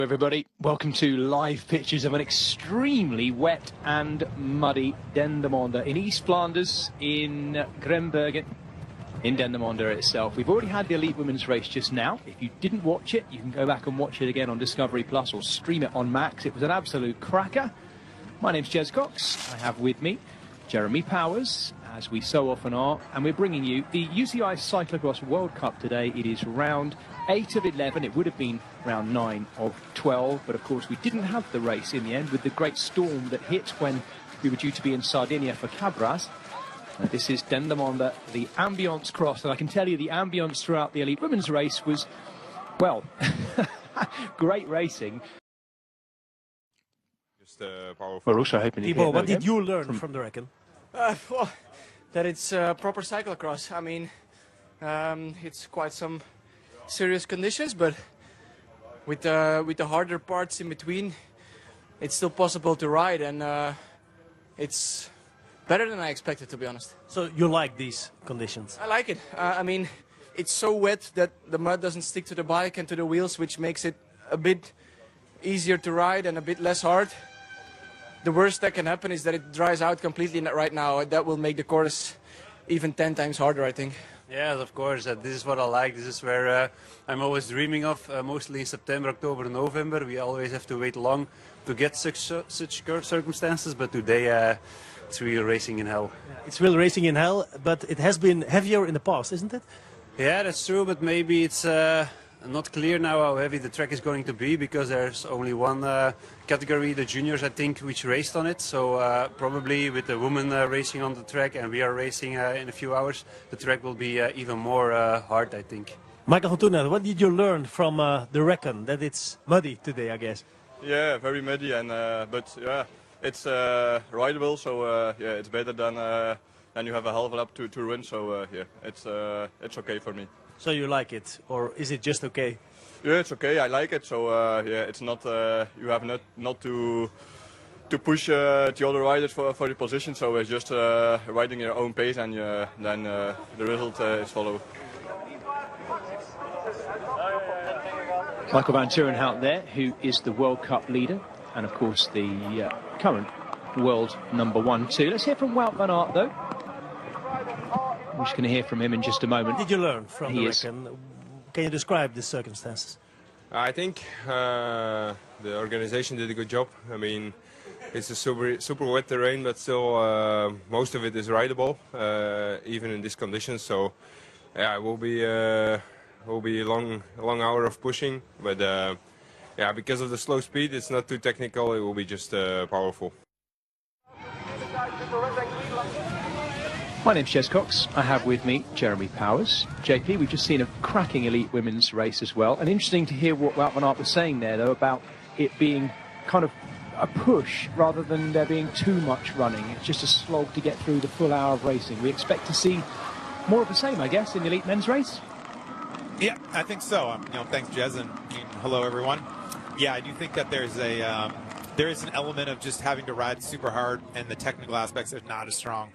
Everybody, welcome to live pictures of an extremely wet and muddy Dendermonde in East Flanders in Grembergen in Dendermonde itself. We've already had the elite women's race just now. If you didn't watch it, you can go back and watch it again on Discovery Plus or stream it on Max. It was an absolute cracker. My name's Jez Cox. I have with me Jeremy Powers, as we so often are, and we're bringing you the UCI Cyclo-Cross World Cup today. It is round 8 of 11. It would have been round 9 of 12, but of course we didn't have the race in the end with the great storm that hit when we were due to be in Sardinia for Cabras. This is Dendermonde, the ambience cross, and I can tell you the ambience throughout the elite women's race was, well, great racing. We're also hoping to what did you learn from the reckon? Well, that it's proper cyclocross. I mean, it's quite some serious conditions, but with the harder parts in between, it's still possible to ride, and it's better than I expected, to be honest. So you like these conditions? I like it. I mean, it's so wet that the mud doesn't stick to the bike and to the wheels, which makes it a bit easier to ride and a bit less hard. The worst that can happen is that it dries out completely right now. That will make the course even 10 times harder, I think. Yes, of course. This is what I like. This is where I'm always dreaming of, mostly in September, October, November. We always have to wait long to get such circumstances, but today it's real racing in hell. It's real racing in hell, but it has been heavier in the past, isn't it? Yeah, that's true, but maybe it's not clear now how heavy the track is going to be, because there's only one category, the juniors, I think, which raced on it. So probably with the women racing on the track and we are racing in a few hours, the track will be even more hard, I think. Michael van Toornhout, what did you learn from the reckon? That it's muddy today, I guess. Yeah, very muddy, and but yeah, it's rideable, so yeah, it's better than you have a half lap to run. So yeah, it's okay for me. So you like it, or is it just okay? Yeah, it's okay. I like it. So yeah, it's not you have not to push the other riders for the position. So it's just riding your own pace, and then the result is follow. Michael van Toornhout there, who is the World Cup leader, and of course the current world #1 too. Let's hear from Wout van Aert though. We're just going to hear from him in just a moment. What did you learn from the reckon? Can you describe the circumstances? I think the organization did a good job. I mean, it's a super wet terrain, but still most of it is rideable, even in these conditions. So yeah, it will be a long hour of pushing, but yeah, because of the slow speed, it's not too technical. It will be just powerful. My name's Jez Cox. I have with me Jeremy Powers. JP, we've just seen a cracking elite women's race as well. And interesting to hear what Wout van Aert was saying there, though, about it being kind of a push rather than there being too much running. It's just a slog to get through the full hour of racing. We expect to see more of the same, I guess, in the elite men's race. Yeah, I think so. Thanks, Jez, and hello, everyone. Yeah, I do think that there is an element of just having to ride super hard, and the technical aspects are not as strong.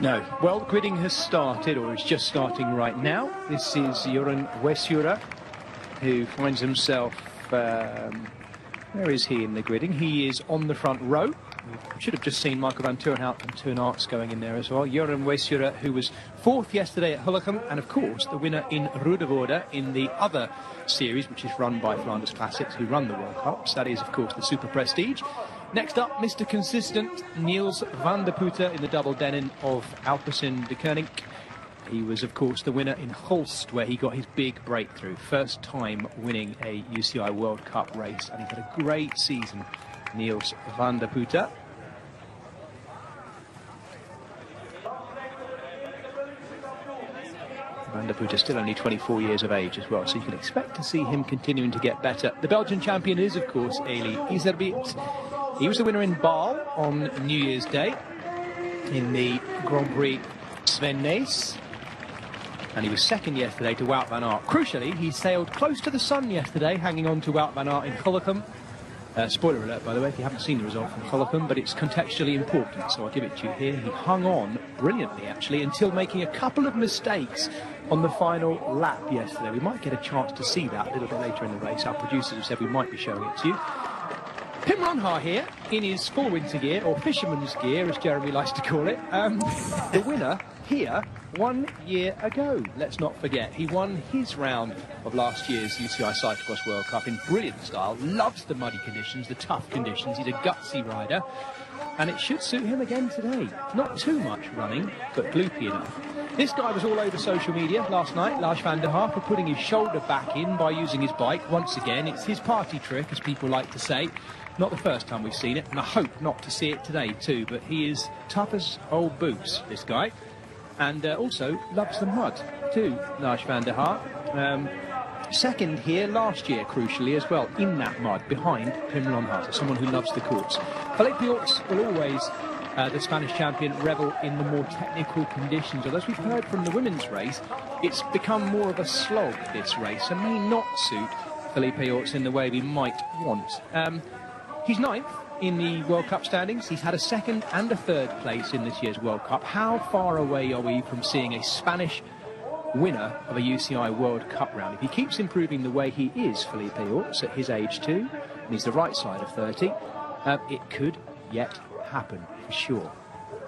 No. Well, gridding has started, or is just starting right now. This is Jeroen Wesjura, who finds himself, where is he in the gridding? He is on the front row. Should have just seen Michael van Toornhout and Toornaerts going in there as well. Jeroen Wesjura, who was 4th yesterday at Hullicum, and of course the winner in Rudevorde in the other series, which is run by Flanders Classics, who run the World Cups. That is, of course, the Super Prestige. Next up, Mr. Consistent, Niels van der Putte in the double denim of Alpecin de Koning. He was, of course, the winner in Hulst, where he got his big breakthrough. First time winning a UCI World Cup race, and he's had a great season, Niels van der Putte. Van der Putte still only 24 years of age as well, so you can expect to see him continuing to get better. The Belgian champion is, of course, Eli Iserbyt. He was the winner in Baal on New Year's Day in the Grand Prix Sven Nys, and he was second yesterday to Wout van Aert. Crucially, he sailed close to the sun yesterday, hanging on to Wout van Aert in Hullicum, Spoiler alert, by the way, if you haven't seen the result from Colopin, but it's contextually important, so I'll give it to you here. He hung on brilliantly, actually, until making a couple of mistakes on the final lap yesterday. We might get a chance to see that a little bit later in the race. Our producers have said we might be showing it to you. Pim Ronhaar here, in his full winter gear, or fisherman's gear, as Jeremy likes to call it. The winner here 1 year ago. Let's not forget, he won his round of last year's UCI Cyclo-Cross World Cup in brilliant style. Loves the muddy conditions, the tough conditions. He's a gutsy rider, and it should suit him again today. Not too much running, but gloopy enough. This guy was all over social media last night, Lars van der Haar, for putting his shoulder back in by using his bike. Once again, it's his party trick, as people like to say. Not the first time we've seen it, and I hope not to see it today too, but he is tough as old boots, this guy. And also loves the mud too, Lars van der Haar. Second here last year, crucially as well, in that mud behind Pim Ronhaar, so someone who loves the courts. Felipe Orts will always, the Spanish champion, revel in the more technical conditions. Although, as we've heard from the women's race, it's become more of a slog, this race, and may not suit Felipe Orts in the way we might want. He's ninth in the World Cup standings. He's had a second and a third place in this year's World Cup. How far away are we from seeing a Spanish winner of a UCI World Cup round? If he keeps improving the way he is, Felipe Orts, at his age too, and he's the right side of 30, it could yet happen for sure.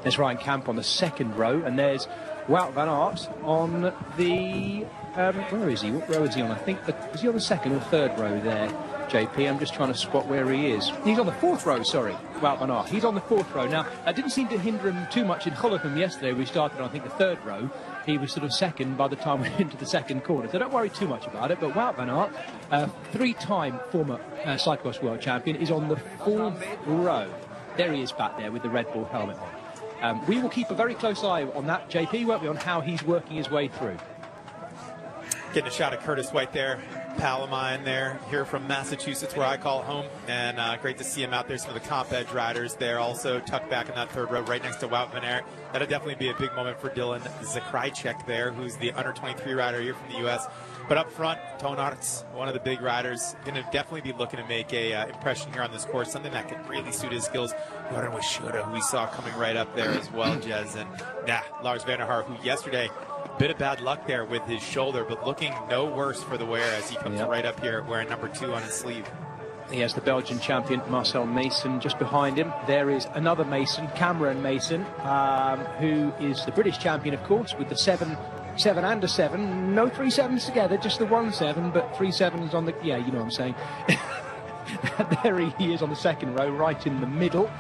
There's Ryan Camp on the second row, and there's Wout van Aert on the... where is he? What row is he on? I think... is he on the second or third row there, JP? I'm just trying to spot where he is. He's on the fourth row, sorry, Wout van Aert. He's on the fourth row. Now, that didn't seem to hinder him too much in Holocum yesterday. We started on, I think, the third row. He was sort of second by the time we went into the second corner. So don't worry too much about it. But Wout van Aert, three-time former Cyclo-Cross World Champion, is on the fourth row. There he is back there with the Red Bull helmet on. We will keep a very close eye on that, JP, won't we, on how he's working his way through. Getting a shot of Curtis White there, pal of mine there, here from Massachusetts, where I call home, and great to see him out there. Some of the comp edge riders there also tucked back in that third row right next to Wout van Aert. That'll definitely be a big moment for Dylan Zakrajcek there, who's the under-23 rider here from the U.S. But up front, Toons, one of the big riders, going to definitely be looking to make a impression here on this course, something that can really suit his skills. Jordan Washuda, who we saw coming right up there as well, Jez. And Lars van der Haar, who yesterday, a bit of bad luck there with his shoulder, but looking no worse for the wear as he comes right up here wearing number 2 on his sleeve. He has the Belgian champion, Marcel Mason, just behind him. There is another Mason, Cameron Mason, who is the British champion, of course, with the 7 and a 7. No 3 7s together, just the 1 7, but 3 7s on the... Yeah, you know what I'm saying. There he is on the second row, right in the middle.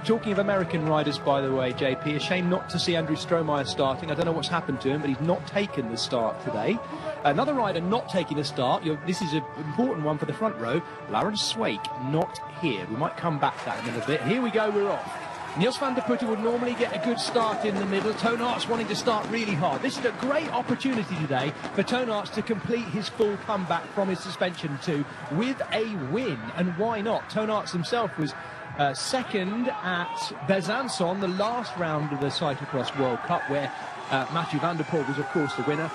Talking of American riders, by the way, JP, a shame not to see Andrew Strohmeyer starting. I don't know what's happened to him, but he's not taken the start today. Another rider not taking the start, this is an important one for the front row, Laurens Sweeck, not here. We might come back to that in a little bit. Here we go, we're off. Niels van der Putten would normally get a good start in the middle. Toons wanting to start really hard. This is a great opportunity today for Toons to complete his full comeback from his suspension too with a win. And why not? Toons himself was second at Besançon, the last round of the Cyclo-Cross World Cup, where Mathieu van der Poel was, of course, the winner.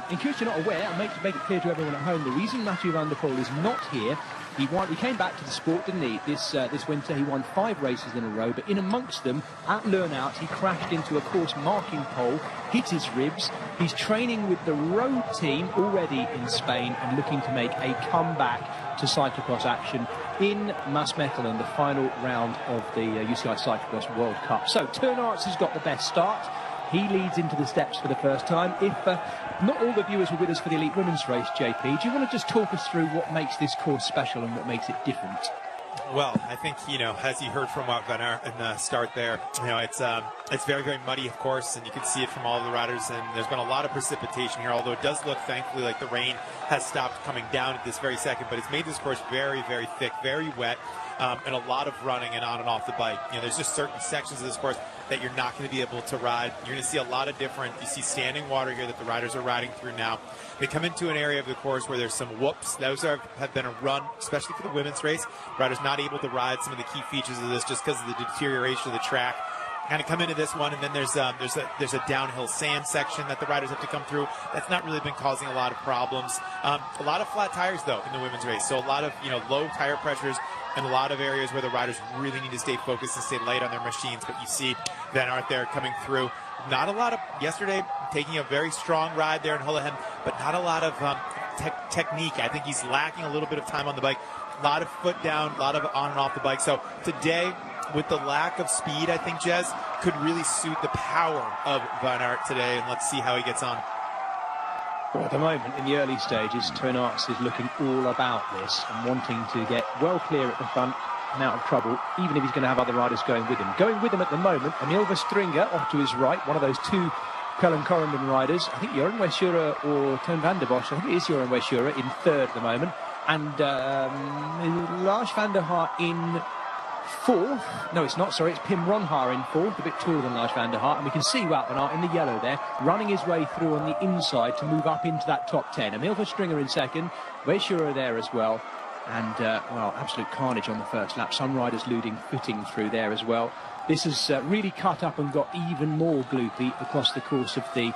In case you're not aware, I'll make it clear to everyone at home, the reason Mathieu van der Poel is not here, he came back to the sport, didn't he, this winter. He won 5 races in a row, but in amongst them, at Learnout, he crashed into a course marking pole, hit his ribs. He's training with the road team already in Spain and looking to make a comeback to cyclocross action in Maasmechelen, the final round of the UCI Cyclo-Cross World Cup. So Toons has got the best start. He leads into the steps for the first time. If not all the viewers were with us for the Elite Women's race, JP, do you want to just talk us through what makes this course special and what makes it different? Well, I think, as you heard from Wout van Aert in the start there, it's very, very muddy, of course, and you can see it from all of the riders, and there's been a lot of precipitation here, although it does look, thankfully, like the rain has stopped coming down at this very second, but it's made this course very, very thick, very wet, and a lot of running and on and off the bike. There's just certain sections of this course that you're not going to be able to ride. You're going to see a lot of different, you see standing water here that the riders are riding through now. They come into an area of the course where there's some whoops. Those have been a run, especially for the women's race. Riders not able to ride some of the key features of this just because of the deterioration of the track. kind of come into this one, and then there's a downhill sand section that the riders have to come through. That's not really been causing a lot of problems. A lot of flat tires though in the women's race, so a lot of low tire pressures and a lot of areas where the riders really need to stay focused and stay light on their machines. But you see Van Aert there coming through. Not a lot of yesterday taking a very strong ride there in Hullehem, but not a lot of technique. I think he's lacking a little bit of time on the bike. A lot of foot down, a lot of on and off the bike. So today, with the lack of speed, I think Jez could really suit the power of Van Aert today, and let's see how he gets on. Well, at the moment, in the early stages, Todos is looking all about this and wanting to get well clear at the front and out of trouble, even if he's going to have other riders going with him. Going with him at the moment, Emil Verstringer off to his right, one of those two Köln-Corendon riders. I think Joran Weisura or Toon van der Bosch. I think it is Joran Weisura in third at the moment. And Lars van der Haar in fourth. No, it's not, sorry, it's Pim Ronhaar in fourth, a bit taller than Lars van der Haar. And we can see Wout van Aert in the yellow there, running his way through on the inside to move up into that top 10. Emil Verstringer in second, Weisura there as well. And, well, absolute carnage on the first lap. Some riders losing footing through there as well. This has really cut up and got even more gloopy across the course of the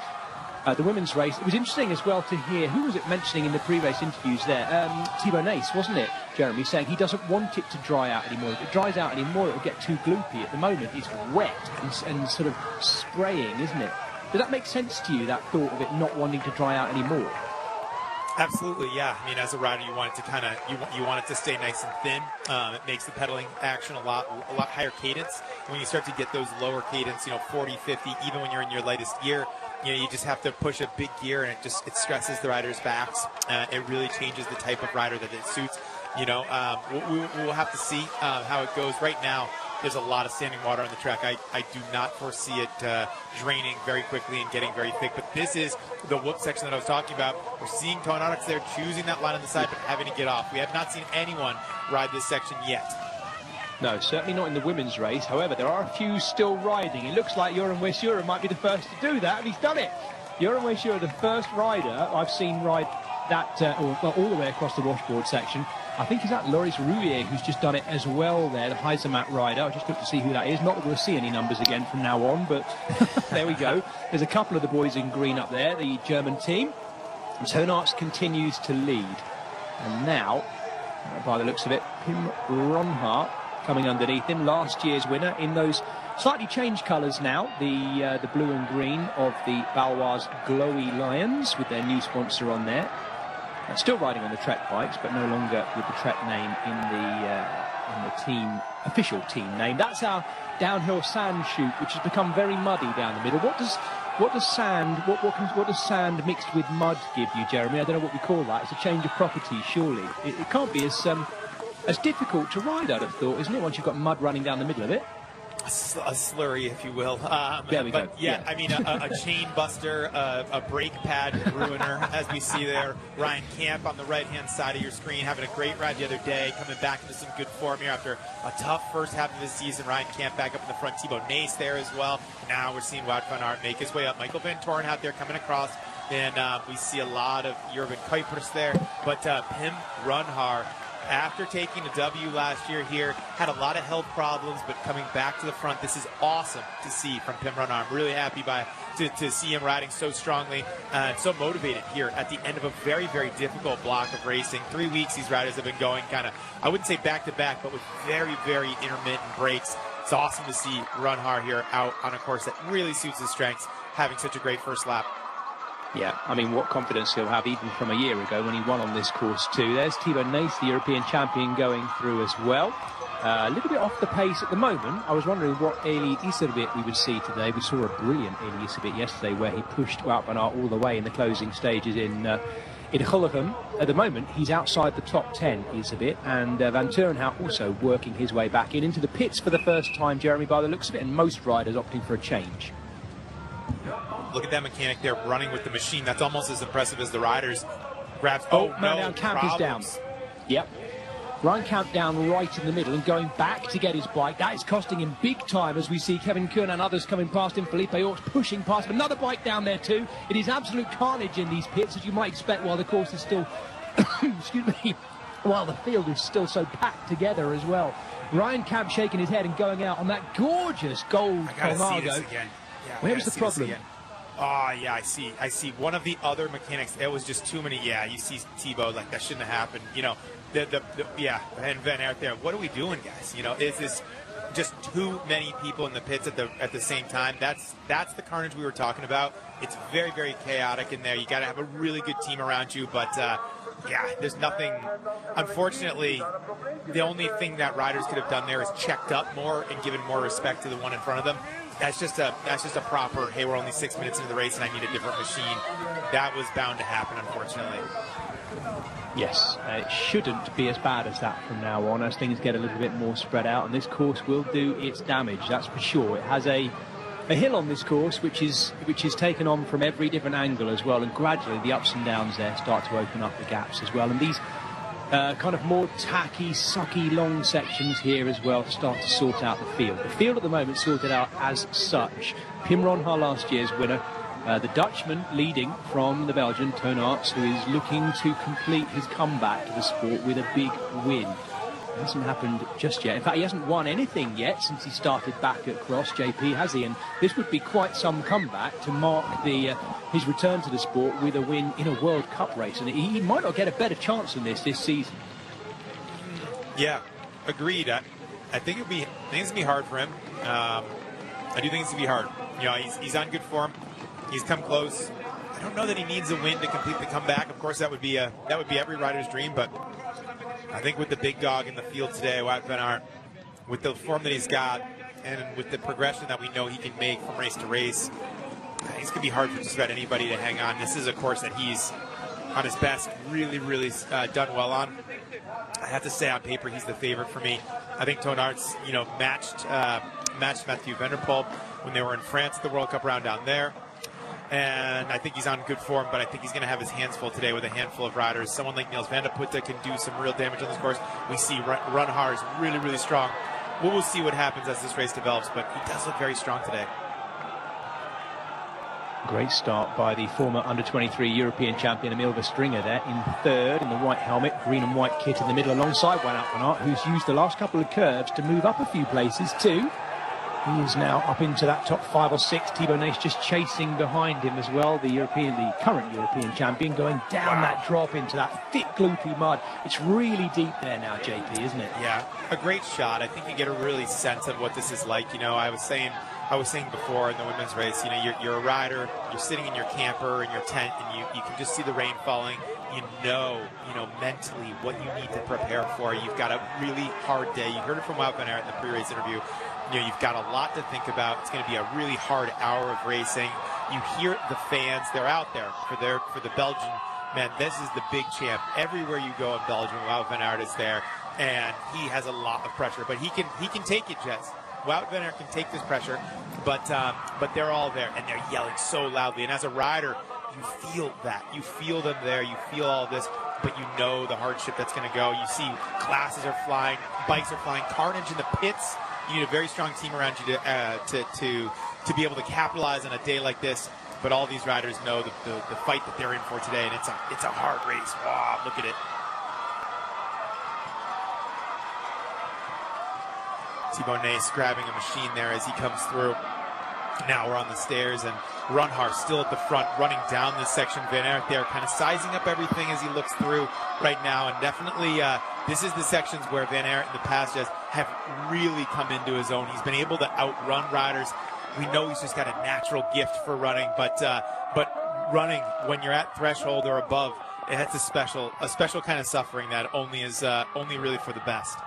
women's race. It was interesting as well to hear, who was it mentioning in the pre-race interviews there? Thibaut Nace, wasn't it, Jeremy, saying he doesn't want it to dry out anymore. If it dries out anymore, it'll get too gloopy. At the moment, it's wet and sort of spraying, isn't it? Does that make sense to you, that thought of it not wanting to dry out anymore? Absolutely, yeah. I mean, as a rider, you want it to kind of you want it to stay nice and thin. It makes the pedaling action a lot higher cadence. When you start to get those lower cadence, 40, 50, even when you're in your lightest gear, you just have to push a big gear, and it stresses the riders' backs. It really changes the type of rider that it suits. We'll have to see how it goes. Right now, there's a lot of standing water on the track. I do not foresee it draining very quickly and getting very thick. But this is the whoop section that I was talking about. We're seeing Todos there choosing that line on the side but having to get off. We have not seen anyone ride this section yet. No, certainly not in the women's race. However, there are a few still riding. It looks like Joran Weisura might be the first to do that, and he's done it. Joran Weisura, the first rider I've seen ride that, all the way across the washboard section. I think is that Loris Rouillet who's just done it as well there, the Heisemat rider. I just looked to see who that is. Not that we'll see any numbers again from now on, but there we go. There's a couple of the boys in green up there, the German team. And Todos continues to lead. And now, by the looks of it, Pim Ronhaar coming underneath him. Last year's winner in those slightly changed colours now, the blue and green of the Valois Glowy Lions with their new sponsor on there. Still riding on the Trek bikes, but no longer with the Trek name in the team official team name. That's our downhill sand chute, which has become very muddy down the middle. What does sand mixed with mud give you, Jeremy? I don't know what we call that. It's a change of property, surely. It can't be as difficult to ride, I'd have thought, isn't it? Once you've got mud running down the middle of it. A slurry, if you will. There we go. Yeah, I mean, a chain buster, a brake pad ruiner, as we see there. Ryan Camp on the right-hand side of your screen, having a great ride the other day, coming back into some good form here after a tough first half of the season. Ryan Camp back up in the front. Thibaut Nace there as well. Now we're seeing Wout van Aert make his way up. Michael Van Toren out there coming across. And we see a lot of Jurgen Kuipers there. But Pim Ronhaar, after taking a W last year here, had a lot of health problems, but coming back to the front, this is awesome to see from Pim Ronhaar. I'm really happy to see him riding so strongly and so motivated here at the end of a very, very difficult block of racing. 3 weeks these riders have been going kind of, I wouldn't say back-to-back, but with very, very intermittent breaks. It's awesome to see Ronhaar here out on a course that really suits his strengths, having such a great first lap. Yeah, I mean, what confidence he'll have even from a year ago when he won on this course too. There's Thibaut Nace, the European champion, going through as well. A little bit off the pace at the moment. I was wondering what Eli Iserbyt we would see today. We saw a brilliant Eli Iserbyt yesterday where he pushed Wout van Aert all the way in the closing stages in Hullegem. At the moment, he's outside the top 10, Iserbyt, and Van Turenhout also working his way back into the pits for the first time, Jeremy, by the looks of it, and most riders opting for a change. Look at that mechanic there running with the machine. That's almost as impressive as the riders. Grabs. No, Camp is down. Yep. Ryan Camp down right in the middle and going back to get his bike. That is costing him big time as we see Kevin Kuhn and others coming past him. Felipe Orts pushing past him. Another bike down there too. It is absolute carnage in these pits, as you might expect, while the course is still excuse me, while the field is still so packed together as well. Ryan Camp shaking his head and going out on that gorgeous gold Colnago. Where was the problem? Oh, yeah, I see. One of the other mechanics, it was just too many. Yeah, you see Thibaut, like, that shouldn't have happened. You know, yeah, and Van Aert there. What are we doing, guys? You know, is this just too many people in the pits at the same time? That's the carnage we were talking about. It's very, very chaotic in there. You got to have a really good team around you, but yeah, there's nothing. Unfortunately, the only thing that riders could have done there is checked up more and given more respect to the one in front of them. That's just a proper, hey, we're only 6 minutes into the race and I need a different machine. That was bound to happen, unfortunately. Yes, it shouldn't be as bad as that from now on, as things get a little bit more spread out, and this course will do its damage, that's for sure. It has a hill on this course which is taken on from every different angle as well, and gradually the ups and downs there start to open up the gaps as well, and these kind of more tacky, sucky, long sections here as well to start to sort out the field. The field at the moment sorted out as such. Pim Ronhaar, last year's winner, the Dutchman leading from the Belgian, Toons, who is looking to complete his comeback to the sport with a big win. It hasn't happened just yet. In fact, he hasn't won anything yet since he started back at Cross, JP, has he? And this would be quite some comeback to mark his return to the sport with a win in a World Cup race. And he might not get a better chance than this season. Yeah, agreed. I think it's going to be hard for him. I do think it's going to be hard. You know, he's on good form. He's come close. I don't know that he needs a win to complete the comeback. Of course, that would be every rider's dream, but I think with the big dog in the field today, Wout van Aert, with the form that he's got, and with the progression that we know he can make from race to race, it's going to be hard for just about anybody to hang on. This is a course that he's, on his best, really, really done well on. I have to say, on paper, he's the favorite for me. I think Toons, you know, matched Mathieu van der Poel when they were in France, the World Cup round down there. And I think he's on good form, but I think he's going to have his hands full today with a handful of riders. Someone like Niels van der Putte can do some real damage on this course. We see Ronhaar is really, really strong. We'll see what happens as this race develops, but he does look very strong today. Great start by the former under-23 European champion Emil Verstringer there in third in the white helmet, green and white kit in the middle alongside Wout van Aert, who's used the last couple of curves to move up a few places too. He is now up into that top 5 or 6. Thibaut Nace just chasing behind him as well. The current European champion, going down that drop into that thick, gloopy mud. It's really deep there now, JP, isn't it? Yeah, a great shot. I think you get a really sense of what this is like. You know, I was saying before in the women's race, you know, you're a rider, you're sitting in your camper, in your tent, and you can just see the rain falling. You know, mentally what you need to prepare for. You've got a really hard day. You heard it from Wout van Aert in the pre-race interview. You know, you've got a lot to think about. It's going to be a really hard hour of racing. You hear the fans; they're out there for the Belgian. Man, this is the big champ. Everywhere you go in Belgium, Wout van Aert is there, and he has a lot of pressure. But he can take it, Jess. Wout van Aert can take this pressure, but they're all there, and they're yelling so loudly. And as a rider, you feel that. You feel them there. You feel all of this, but you know the hardship that's going to go. You see glasses are flying, bikes are flying, carnage in the pits. You need a very strong team around you to be able to capitalize on a day like this. But all these riders know the fight that they're in for today, and it's a hard race. Wow, look at it. Thibaut Nace grabbing a machine there as he comes through. Now we're on the stairs, and Ronhaar still at the front, running down this section. Van Aert there, kind of sizing up everything as he looks through right now, and definitely this is the sections where Van Aert in the past just have really come into his own. He's been able to outrun riders. We know he's just got a natural gift for running, but running when you're at threshold or above, it's a special kind of suffering that only is only really for the best.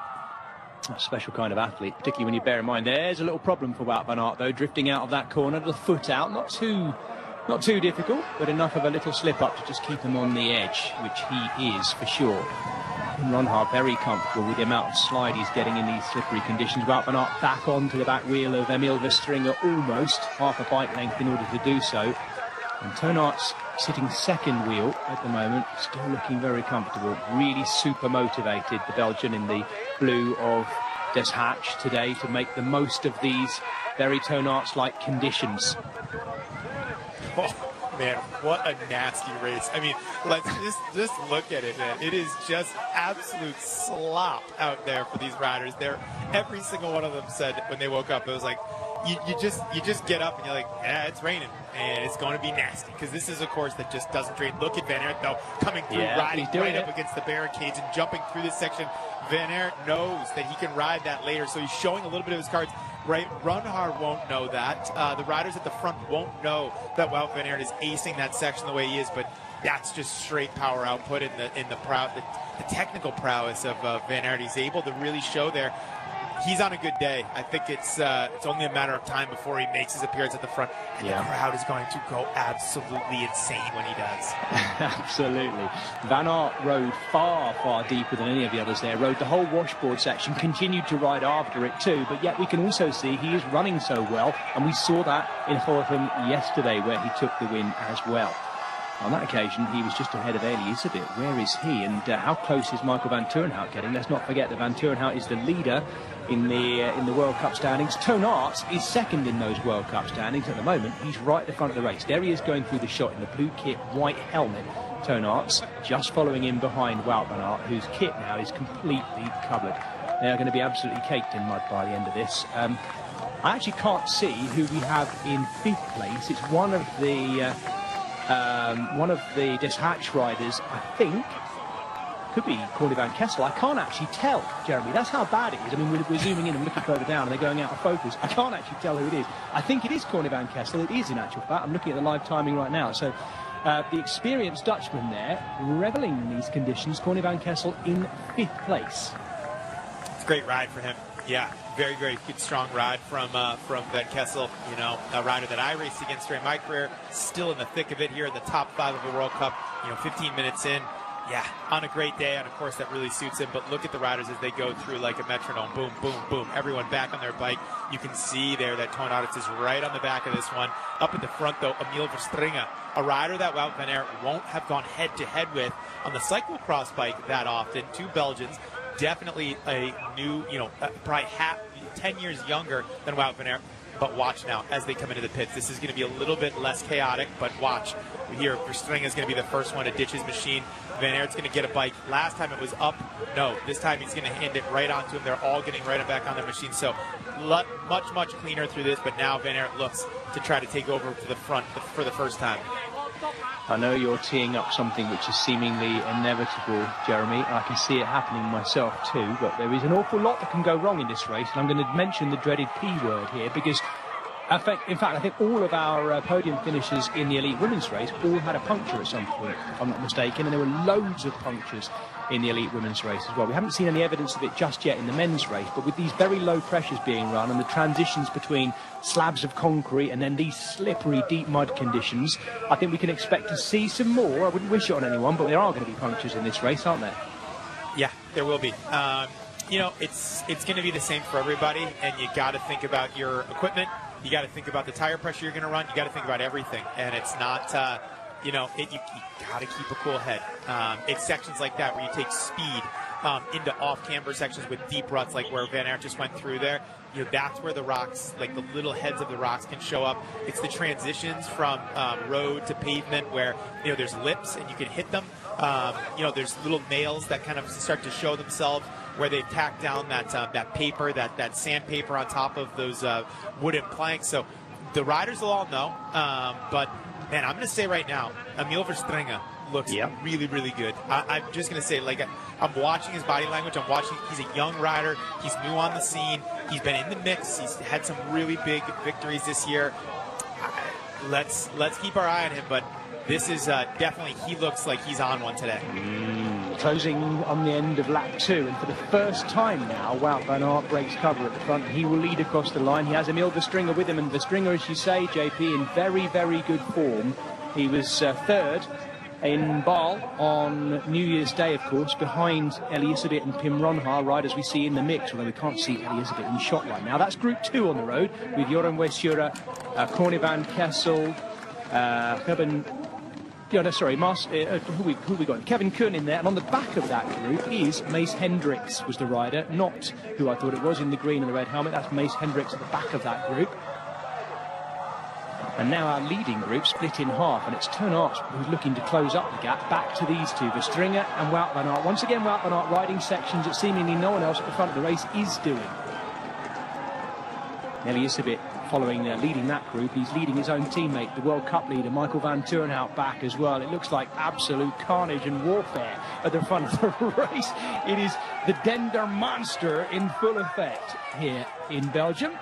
A special kind of athlete, particularly when you bear in mind there's a little problem for Wout van Aert though, drifting out of that corner, the foot out, not too difficult, but enough of a little slip up to just keep him on the edge, which he is for sure. And Ronhaar very comfortable with the amount of slide he's getting in these slippery conditions. Wout van Aert back onto the back wheel of Emil Verstringer, almost half a bike length in order to do so. And Toons sitting second wheel at the moment, still looking very comfortable, really super motivated, the Belgian in the blue of Des Hatch today, to make the most of these very Toons-like conditions. Oh, Man, what a nasty race. I mean, let's just look at it, man. It is just absolute slop out there for these riders. Every single one of them said when they woke up, it was like, you just get up and you're like, yeah, it's raining and it's going to be nasty, because this is a course that just doesn't drain. Look at Van Aert though, coming through, riding right up against the barricades and jumping through this section. Van Aert knows that he can ride that later, so he's showing a little bit of his cards. Right, Runhar won't know that. The riders at the front won't know that Wout van Aert is acing that section the way he is, but that's just straight power output in the technical prowess of Van Aert. He's able to really show there. He's on a good day. I think it's only a matter of time before he makes his appearance at the front, and the crowd is going to go absolutely insane when he does. Absolutely. Van Aert rode far, far deeper than any of the others there. Rode the whole washboard section, continued to ride after it too, but yet we can also see he is running so well, and we saw that in Gorkum yesterday where he took the win as well. On that occasion, he was just ahead of Elisabeth. Where is he? And how close is Michael van Turenhout getting? Let's not forget that Van Turenhout is the leader in the World Cup standings. Toon Aerts is second in those World Cup standings at the moment. He's right at the front of the race. There he is going through the shot in the blue kit, white helmet. Toon Aerts just following in behind Wout van Aert, whose kit now is completely covered. They are going to be absolutely caked in mud by the end of this. I actually can't see who we have in 5th place. It's one of the Deshatch riders, I think. Could be Corny van Kessel. I can't actually tell, Jeremy. That's how bad it is. I mean, we're zooming in and looking further down and they're going out of focus. I can't actually tell who it is. I think it is Corny van Kessel. It is, in actual fact. I'm looking at the live timing right now. So the experienced Dutchman there, reveling in these conditions, Corny van Kessel in 5th place. It's a great ride for him. Yeah, very, very good, strong ride from Van Kessel. You know, a rider that I raced against during my career, still in the thick of it here in the top 5 of the World Cup. 15 minutes in. Yeah, on a great day, and of course that really suits him. But look at the riders as they go through like a metronome. Boom, boom, boom. Everyone back on their bike. You can see there that Toon Aerts is right on the back of this one. Up at the front, though, Emil Verstringen, a rider that Wout van Aert won't have gone head-to-head with on the cyclo-cross bike that often. 2 Belgians. Definitely a new, probably 10 years younger than Wout van Aert. But watch now as they come into the pits. This is going to be a little bit less chaotic, but watch. Here, Verstringen is going to be the first one to ditch his machine. Van Aert's going to get a bike. Last time it was up. No, this time he's going to hand it right onto him. They're all getting right back on their machine. So much, much cleaner through this. But now Van Aert looks to try to take over to the front for the first time. I know you're teeing up something which is seemingly inevitable, Jeremy. I can see it happening myself too, but there is an awful lot that can go wrong in this race, and I'm going to mention the dreaded P word here because, in fact, I think all of our podium finishers in the elite women's race all had a puncture at some point, if I'm not mistaken, and there were loads of punctures in the elite women's race as well. We haven't seen any evidence of it just yet in the men's race, but with these very low pressures being run and the transitions between slabs of concrete and then these slippery deep mud conditions, I think we can expect to see some more. I wouldn't wish it on anyone, but there are going to be punctures in this race, aren't there? Yeah, there will be. It's going to be the same for everybody, and you got to think about your equipment. You got to think about the tire pressure you're going to run. You got to think about everything, and it's not. You got to keep a cool head. It's sections like that where you take speed into off-camber sections with deep ruts, like where Van Aert just went through there. That's where the rocks, like the little heads of the rocks, can show up. It's the transitions from road to pavement where there's lips and you can hit them. There's little nails that kind of start to show themselves where they've tacked down that paper, that sandpaper on top of those wooden planks. So the riders will all know, but. Man, I'm going to say right now, Emil Verstringen looks really, really good. I'm just going to say, I'm watching his body language. He's a young rider. He's new on the scene. He's been in the mix. He's had some really big victories this year. Let's keep our eye on him, but this is definitely, he looks like he's on one today. Closing on the end of lap 2, and for the first time now, Wout van Aert breaks cover at the front, and he will lead across the line. He has Emil Verstringen with him, and Verstringen, as you say, JP, in very, very good form. He was 3rd in Bâle on New Year's Day, of course, behind Elisabeth and Pim Ronhaar, riders we see in the mix, although we can't see Elisabeth in shot right now. That's Group 2 on the road, with Joran Wesjura, Corny van Kessel, who we got? Kevin Kuhn in there, and on the back of that group is Mace Hendricks, was the rider, not who I thought it was in the green and the red helmet. That's Mace Hendricks at the back of that group. And now our leading group split in half, and it's Todos who's looking to close up the gap back to these two, Verstringer and Wout van Aert. Once again, Wout van Aert riding sections that seemingly no one else at the front of the race is doing. Nelly Isabit following, leading that group. He's leading his own teammate, the World Cup leader, Michael van Turnhout, back as well. It looks like absolute carnage and warfare at the front of the race. It is the Dendermonde in full effect here in Belgium.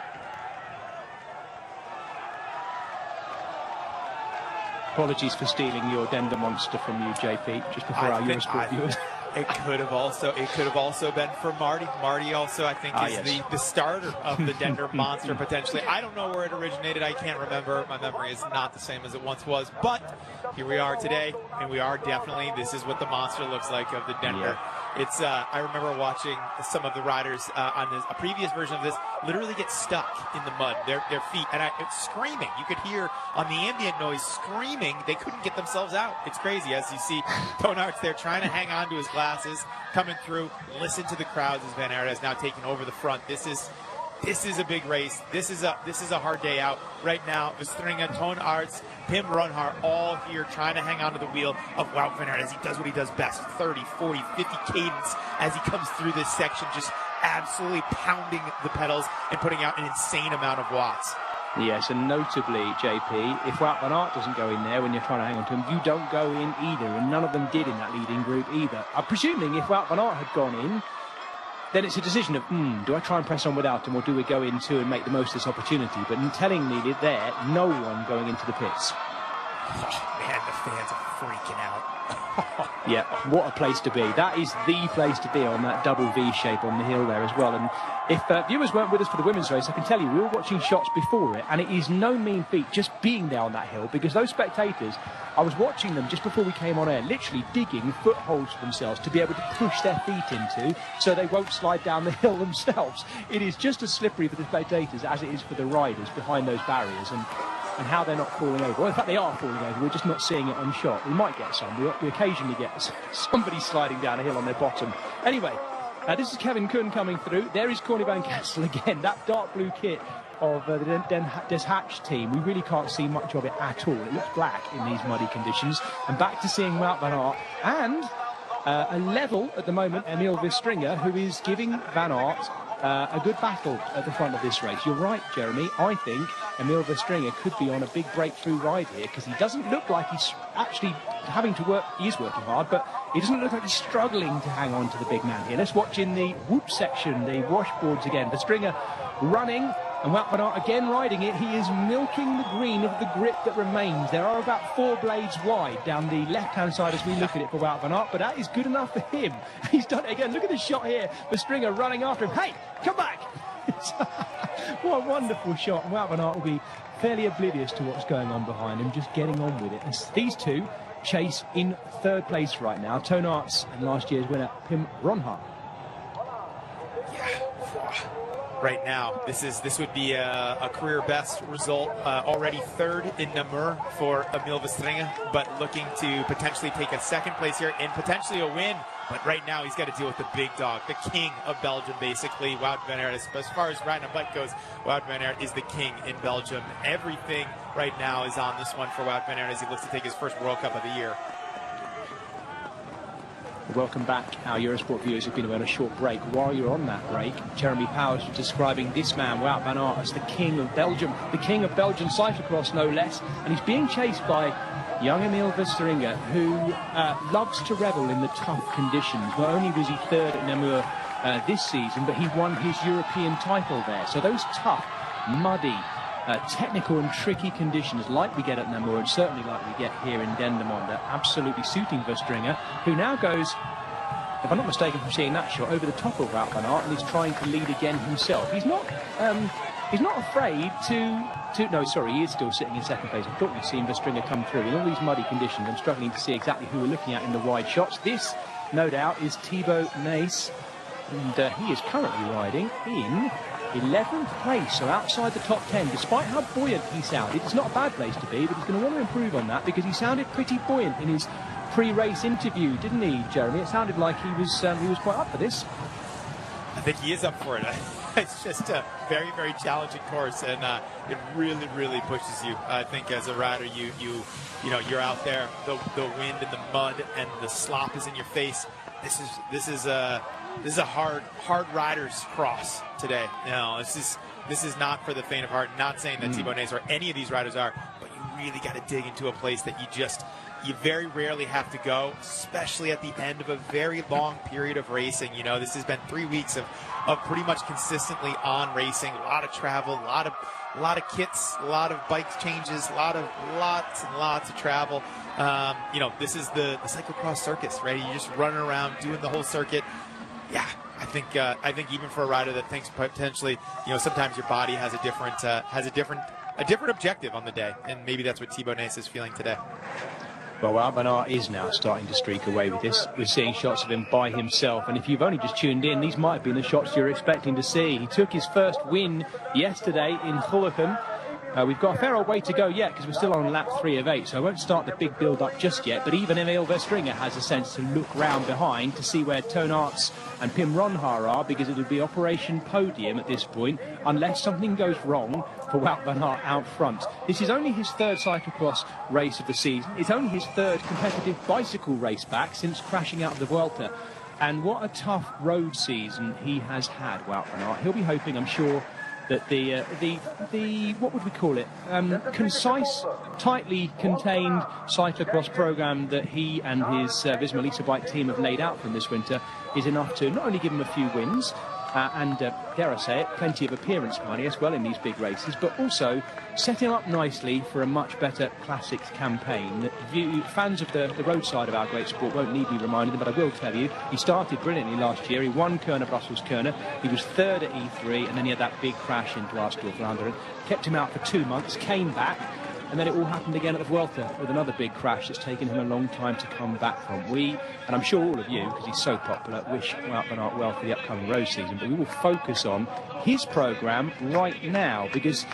Apologies for stealing your Dendermonde from you, JP, just before our Eurosport viewers. It could have also been for Marty. Marty also, I think, is the starter of the Dendermonde potentially. I don't know where it originated. I can't remember. My memory is not the same as it once was. But here we are today, and we are definitely. This is what the monster looks like of the Dender. Yeah. It's. I remember watching some of the riders on a previous version of this literally get stuck in the mud, their feet, and it's screaming. You could hear on the ambient noise screaming. They couldn't get themselves out. It's crazy. As you see, Tonaert's there trying to hang on to his glasses, coming through. Listen to the crowds as Van Aert has now taken over the front. This is a big race. This is a hard day out right now. Verstringer, Tonaerts, Pim Ronhaar, all here trying to hang on to the wheel of Wout van Aert as he does what he does best. 30, 40, 50 cadence as he comes through this section, just absolutely pounding the pedals and putting out an insane amount of watts. Yes, and notably, JP, if Wout van Aert doesn't go in there when you're trying to hang on to him, you don't go in either, and none of them did in that leading group either. I'm presuming if Wout van Aert had gone in, then it's a decision of, do I try and press on without him, or do we go in too and make the most of this opportunity? But tellingly, there, no one going into the pits. Oh, man, the fans are freaking out. Yeah, what a place to be. That is the place to be on that double V shape on the hill there as well. And if viewers weren't with us for the women's race, I can tell you, we were watching shots before it, and it is no mean feat just being there on that hill, because those spectators, I was watching them just before we came on air, literally digging footholds for themselves to be able to push their feet into so they won't slide down the hill themselves. It is just as slippery for the spectators as it is for the riders behind those barriers, and how they're not falling over. Well, in fact, they are falling over. We're just not seeing it on shot. We might get some. We occasionally get somebody sliding down a hill on their bottom. Anyway, this is Kevin Kuhn coming through. There is Corny Van Castle again, that dark blue kit of the Des Hatch team. We really can't see much of it at all. It looks black in these muddy conditions. And back to seeing Wout van Aert. And a level at the moment, Emil Verstringer, who is giving Van Aert a good battle at the front of this race. You're right, Jeremy. I think Emil Verstringer could be on a big breakthrough ride here, because he doesn't look like he's actually having to work. He is working hard, but he doesn't look like he's struggling to hang on to the big man here. Let's watch in the whoop section, the washboards again. Verstringer running, and Wout van Aert again riding it. He is milking the green of the grip that remains. There are about 4 blades wide down the left-hand side as we look at it for Wout van Aert, but that is good enough for him. He's done it again. Look at the shot here. Verstringer running after him. Hey, come back! What a wonderful shot. And Wout van Aert will be fairly oblivious to what's going on behind him, just getting on with it. And these two chase in 3rd place right now. Tonaerts and last year's winner, Pim Ronhaar. Right now, this would be a career best result. Already 3rd in Namur for Emil Verstringer, but looking to potentially take a 2nd place here and potentially a win. But right now, he's got to deal with the big dog, the king of Belgium, basically. Wout van Aert, as far as riding a bike goes, Wout van Aert is the king in Belgium. Everything right now is on this one for Wout van Aert as he looks to take his first World Cup of the year. Welcome back. Our Eurosport viewers have been on a short break. While you're on that break, Jeremy Powers was describing this man, Wout van Aert, as the king of Belgium, the king of Belgian cyclocross, no less. And he's being chased by young Emil Verstringer, who loves to revel in the tough conditions. Not only was he 3rd at Namur this season, but he won his European title there. So those tough, muddy, technical and tricky conditions like we get at Namur, and certainly like we get here in Dendermonde, absolutely suiting Verstringer, who now goes, if I'm not mistaken from seeing that shot, over the top of Wout van Aert, and he's trying to lead again himself. He's not afraid to no, sorry, he is still sitting in 2nd place. I thought we'd seen Verstringer come through. In all these muddy conditions, I'm struggling to see exactly who we're looking at in the wide shots. This, no doubt, is Thibaut Nys, and he is currently riding in 11th place, so outside the top 10, despite how buoyant he sounded. It's not a bad place to be, but he's going to want to improve on that, because he sounded pretty buoyant in his pre-race interview, didn't he, Jeremy? It sounded like he was quite up for this. I think he is up for it. It's just a very, very challenging course, and it really, really pushes you. I think as a rider, you know, you're out there, the wind and the mud and the slop is in your face. This is a hard rider's cross today. You know, this is not for the faint of heart. Not saying that Thibaut Nys or any of these riders are, but you really got to dig into a place that you very rarely have to go, especially at the end of a very long period of racing. You know, this has been 3 weeks of pretty much consistently on racing, a lot of travel, a lot of kits, a lot of bike changes, lots and lots of travel. You know, this is the cyclocross circus, right? You're just running around doing the whole circuit. Yeah, I think even for a rider that thinks potentially, you know, sometimes your body has a different objective on the day, and maybe that's what Thibaut Nys is feeling today. Well, Wout van Aert is now starting to streak away with this. We're seeing shots of him by himself, and if you've only just tuned in, these might have been the shots you're expecting to see. He took his first win yesterday in Gullicum. We've got a fair old way to go yet, because we're still on lap 3 of 8, so I won't start the big build-up just yet, but even Emil Verstringer has a sense to look round behind to see where Toon Aerts and Pim Ronhaar are, because it would be Operation Podium at this point, unless something goes wrong for Wout van Aert out front. This is only his third cyclocross race of the season. It's only his third competitive bicycle race back since crashing out of the Vuelta. And what a tough road season he has had, Wout van Aert. He'll be hoping, I'm sure, that the what would we call it, concise, tightly contained cyclocross program that he and his Visma Lease bike team have laid out from this winter is enough to not only give him a few wins and dare I say it, plenty of appearance money as well in these big races, but also set him up nicely for a much better classics campaign. Fans of the road side of our great sport won't need me reminding them, but I will tell you, he started brilliantly last year. He won Kuurne-Brussels-Kuurne. He was third at E3, and then he had that big crash into Aastorp-Vlaanderen. Kept him out for 2 months, came back, and then it all happened again at the Vuelta with another big crash that's taken him a long time to come back from. We, and I'm sure all of you, because he's so popular, wish Wout van Aert well for the upcoming road season, but we will focus on his programme right now, because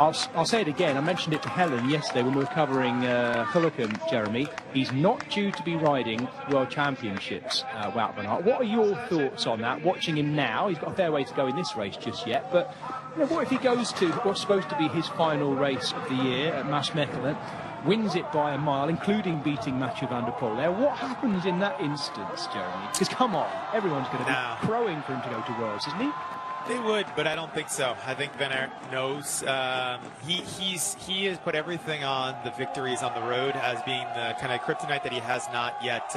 I'll say it again, I mentioned it to Helen yesterday when we were covering Gullicum, Jeremy. He's not due to be riding World Championships, Wout van Aert. What are your thoughts on that, watching him now? He's got a fair way to go in this race just yet, but you know, what if he goes to what's supposed to be his final race of the year at Maasmechelen, wins it by a mile, including beating Mathieu van der Poel there? What happens in that instance, Jeremy? Because come on, everyone's going to be crowing for him to go to Worlds, isn't he? They would, but I don't think so. I think Van Aert knows he has put everything on the victories on the road as being the kind of kryptonite that he has not yet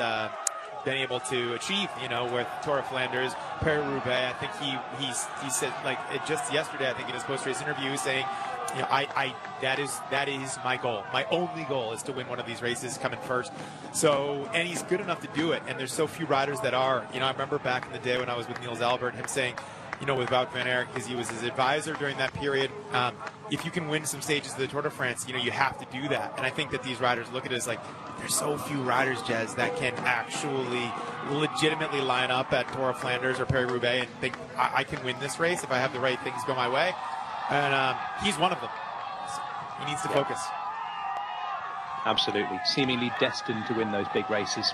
been able to achieve. You know, with Tour of Flanders, Paris-Roubaix. I think he said, like just yesterday, I think in his post-race interview, saying, you know, that is my goal. My only goal is to win one of these races, coming first. So, and he's good enough to do it. And there's so few riders that are. You know, I remember back in the day when I was with Niels Albert, him saying, you know, with Wout van Aert, because he was his advisor during that period, if you can win some stages of the Tour de France, you know, you have to do that. And I think that these riders look at it as like, there's so few riders, Jez, that can actually legitimately line up at Tour of Flanders or Paris-Roubaix and think, I can win this race if I have the right things go my way. And he's one of them. So he needs to focus. Absolutely. Seemingly destined to win those big races.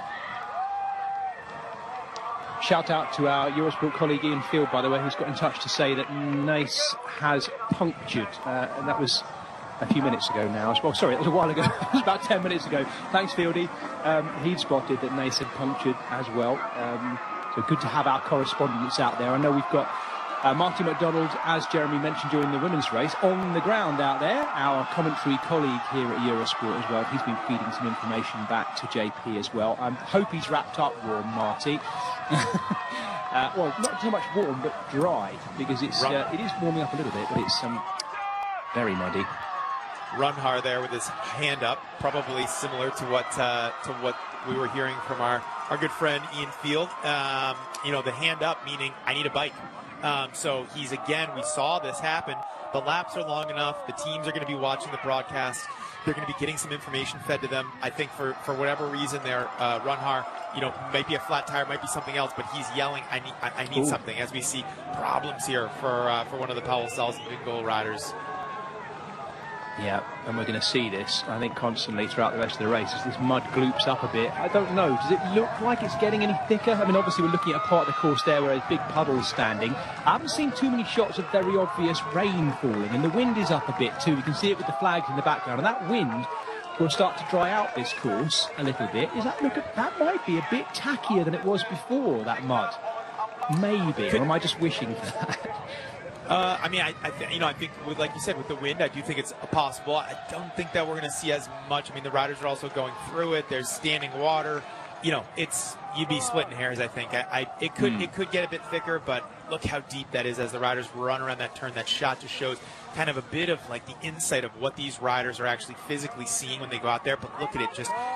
Shout out to our Eurosport colleague Ian Field, by the way, who's got in touch to say that Nys has punctured. And that was a few minutes ago now. Well, sorry, it was a while ago. It was about 10 minutes ago. Thanks, Fieldy. He'd spotted that Nys had punctured as well. So good to have our correspondents out there. I know we've got Marty McDonald, as Jeremy mentioned during the women's race, on the ground out there. Our commentary colleague here at Eurosport as well. He's been feeding some information back to JP as well. I hope he's wrapped up warm, Marty. Well, not so much warm, but dry, because it is warming up a little bit, but it's very muddy. Ronhaar there with his hand up, probably similar to what we were hearing from our good friend Ian Field. You know, the hand up meaning I need a bike. So he's, again, we saw this happen. The laps are long enough. The teams are going to be watching the broadcast. They're going to be getting some information fed to them. I think for whatever reason there, Ronhaar, you know, might be a flat tire, might be something else, but he's yelling, I need something, as we see problems here for one of the Powell Cells and Goal riders. Yeah, and we're going to see this, I think, constantly throughout the rest of the race as this mud gloops up a bit. I don't know, does it look like it's getting any thicker? I mean, obviously we're looking at a part of the course there where there's big puddles standing. I haven't seen too many shots of very obvious rain falling, and the wind is up a bit too. You can see it with the flags in the background, and that wind will start to dry out this course a little bit. That might be a bit tackier than it was before, that mud. Maybe, or am I just wishing for that? I mean, I think, like you said, with the wind, I do think it's possible. I don't think that we're going to see as much. I mean, the riders are also going through it. There's standing water. You know, you'd be splitting hairs, I think. It could get a bit thicker, but look how deep that is as the riders run around that turn. That shot just shows kind of a bit of like the insight of what these riders are actually physically seeing when they go out there. But look at it,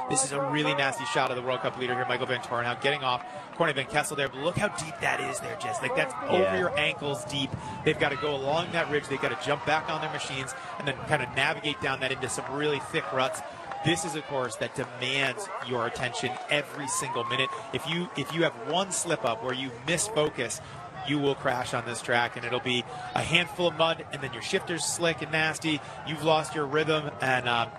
this is a really nasty shot of the World Cup leader here, Michael Vantoren, now getting off Corny Van Kessel there. But look how deep that is there, Jess. Like, that's over your ankles deep. They've got to go along that ridge. They've got to jump back on their machines and then kind of navigate down that into some really thick ruts. This is a course that demands your attention every single minute. If you have one slip up where you miss focus, you will crash on this track, and it'll be a handful of mud, and then your shifter's slick and nasty. You've lost your rhythm, and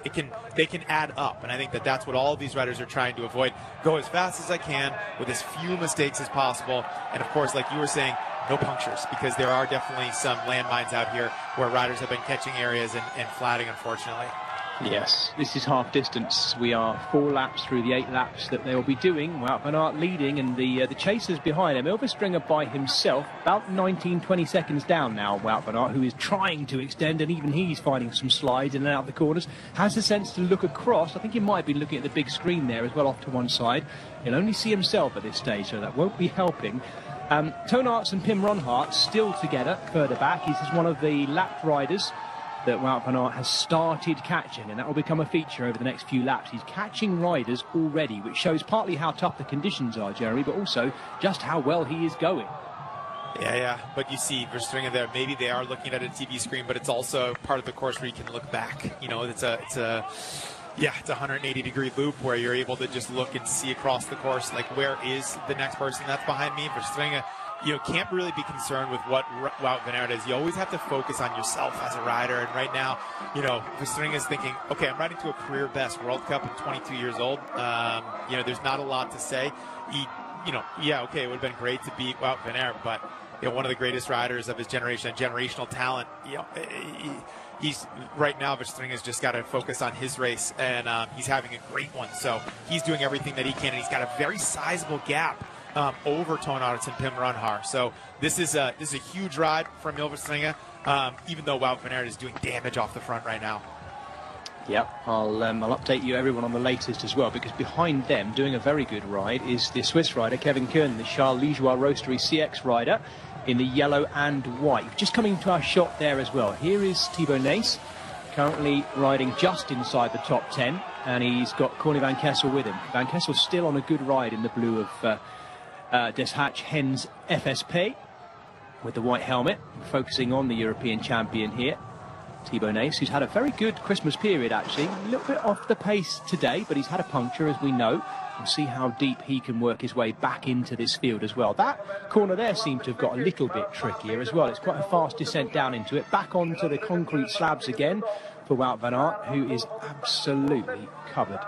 they can add up. And I think that's what all of these riders are trying to avoid. Go as fast as I can with as few mistakes as possible, and of course, like you were saying, no punctures, because there are definitely some landmines out here where riders have been catching areas and flatting, unfortunately. Yes, this is half distance. We are 4 laps through the 8 laps that they will be doing. Wout van Aert leading, and the chasers behind him. Ilvestringer by himself, about 19-20 seconds down now. Wout van Aert, who is trying to extend, and even he's finding some slides in and out of the corners. Has the sense to look across. I think he might be looking at the big screen there as well, off to one side. He'll only see himself at this stage, so that won't be helping. Toon Aerts and Pim Ronhart still together further back. He's one of the lap riders that Wout van Aert has started catching, and that will become a feature over the next few laps. He's catching riders already, which shows partly how tough the conditions are, Jeremy, but also just how well he is going. Yeah, but you see Verstringer there. Maybe they are looking at a TV screen, but it's also part of the course where you can look back. You know, it's a 180-degree loop where you're able to just look and see across the course, like, where is the next person that's behind me. Verstringer, you know, can't really be concerned with what Wout van Aert is. You always have to focus on yourself as a rider. And right now, you know, Verstringer is thinking, okay, I'm riding to a career best World Cup at 22 years old. You know, there's not a lot to say. Okay, it would have been great to beat Wout van Aert, but you know, one of the greatest riders of his generation, a generational talent. You know, he's right now. Verstringer's just got to focus on his race, and he's having a great one. So he's doing everything that he can, and he's got a very sizable gap over Toon Aerts and Pim Ronhart. So this is a huge ride from Verstringer, even though Wout van Aert is doing damage off the front right now. Yep, I'll update you, everyone, on the latest as well, because behind them, doing a very good ride, is the Swiss rider Kevin Kuhn, the Charles Ligeois Roastery CX rider in the yellow and white. Just coming to our shot there as well. Here is Thibaut Nys, currently riding just inside the top 10, and he's got Corny Van Kessel with him. Van Kessel's still on a good ride in the blue of Des Hatch Hens FSP with the white helmet, focusing on the European champion here, Thibaut Nys, who's had a very good Christmas period, actually. A little bit off the pace today, but he's had a puncture, as we know. We'll see how deep he can work his way back into this field as well. That corner there seemed to have got a little bit trickier as well. It's quite a fast descent down into it. Back onto the concrete slabs again for Wout van Aert, who is absolutely covered.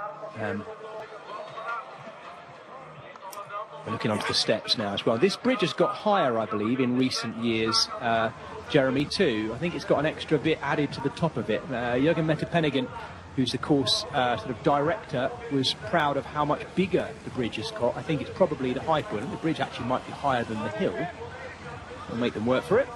We're looking onto the steps now as well. This bridge has got higher, I believe, in recent years, Jeremy, too. I think it's got an extra bit added to the top of it. Jürgen Mettepenningen, who's the course sort of director, was proud of how much bigger the bridge has got. I think it's probably the height. I think the bridge actually might be higher than the hill. We'll make them work for it.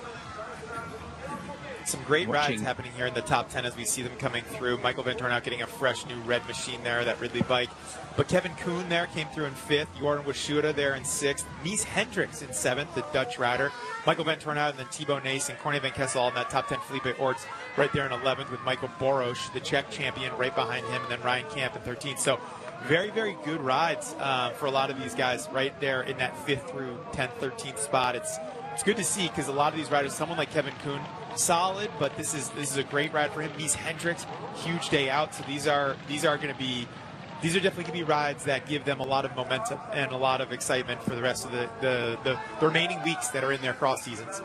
Some great rides happening here in the top 10 as we see them coming through. Michael Vantoren out getting a fresh new red machine there, that Ridley bike. But Kevin Kuhn there came through in 5th. Jorn Washuda there in 6th. Mies Hendricks in 7th, the Dutch rider. Michael Vantoren out, and then Thibaut Nys and Corny Van Kessel all in that top 10. Felipe Orts right there in 11th with Michael Boros, the Czech champion, right behind him. And then Ryan Kamp in 13th. So very, very good rides for a lot of these guys right there in that 5th through 10th, 13th spot. It's good to see, because a lot of these riders, someone like Kevin Kuhn, solid, but this is a great ride for him. Mies Hendricks, huge day out. So these are definitely going to be rides that give them a lot of momentum and a lot of excitement for the rest of the remaining weeks that are in their cross seasons.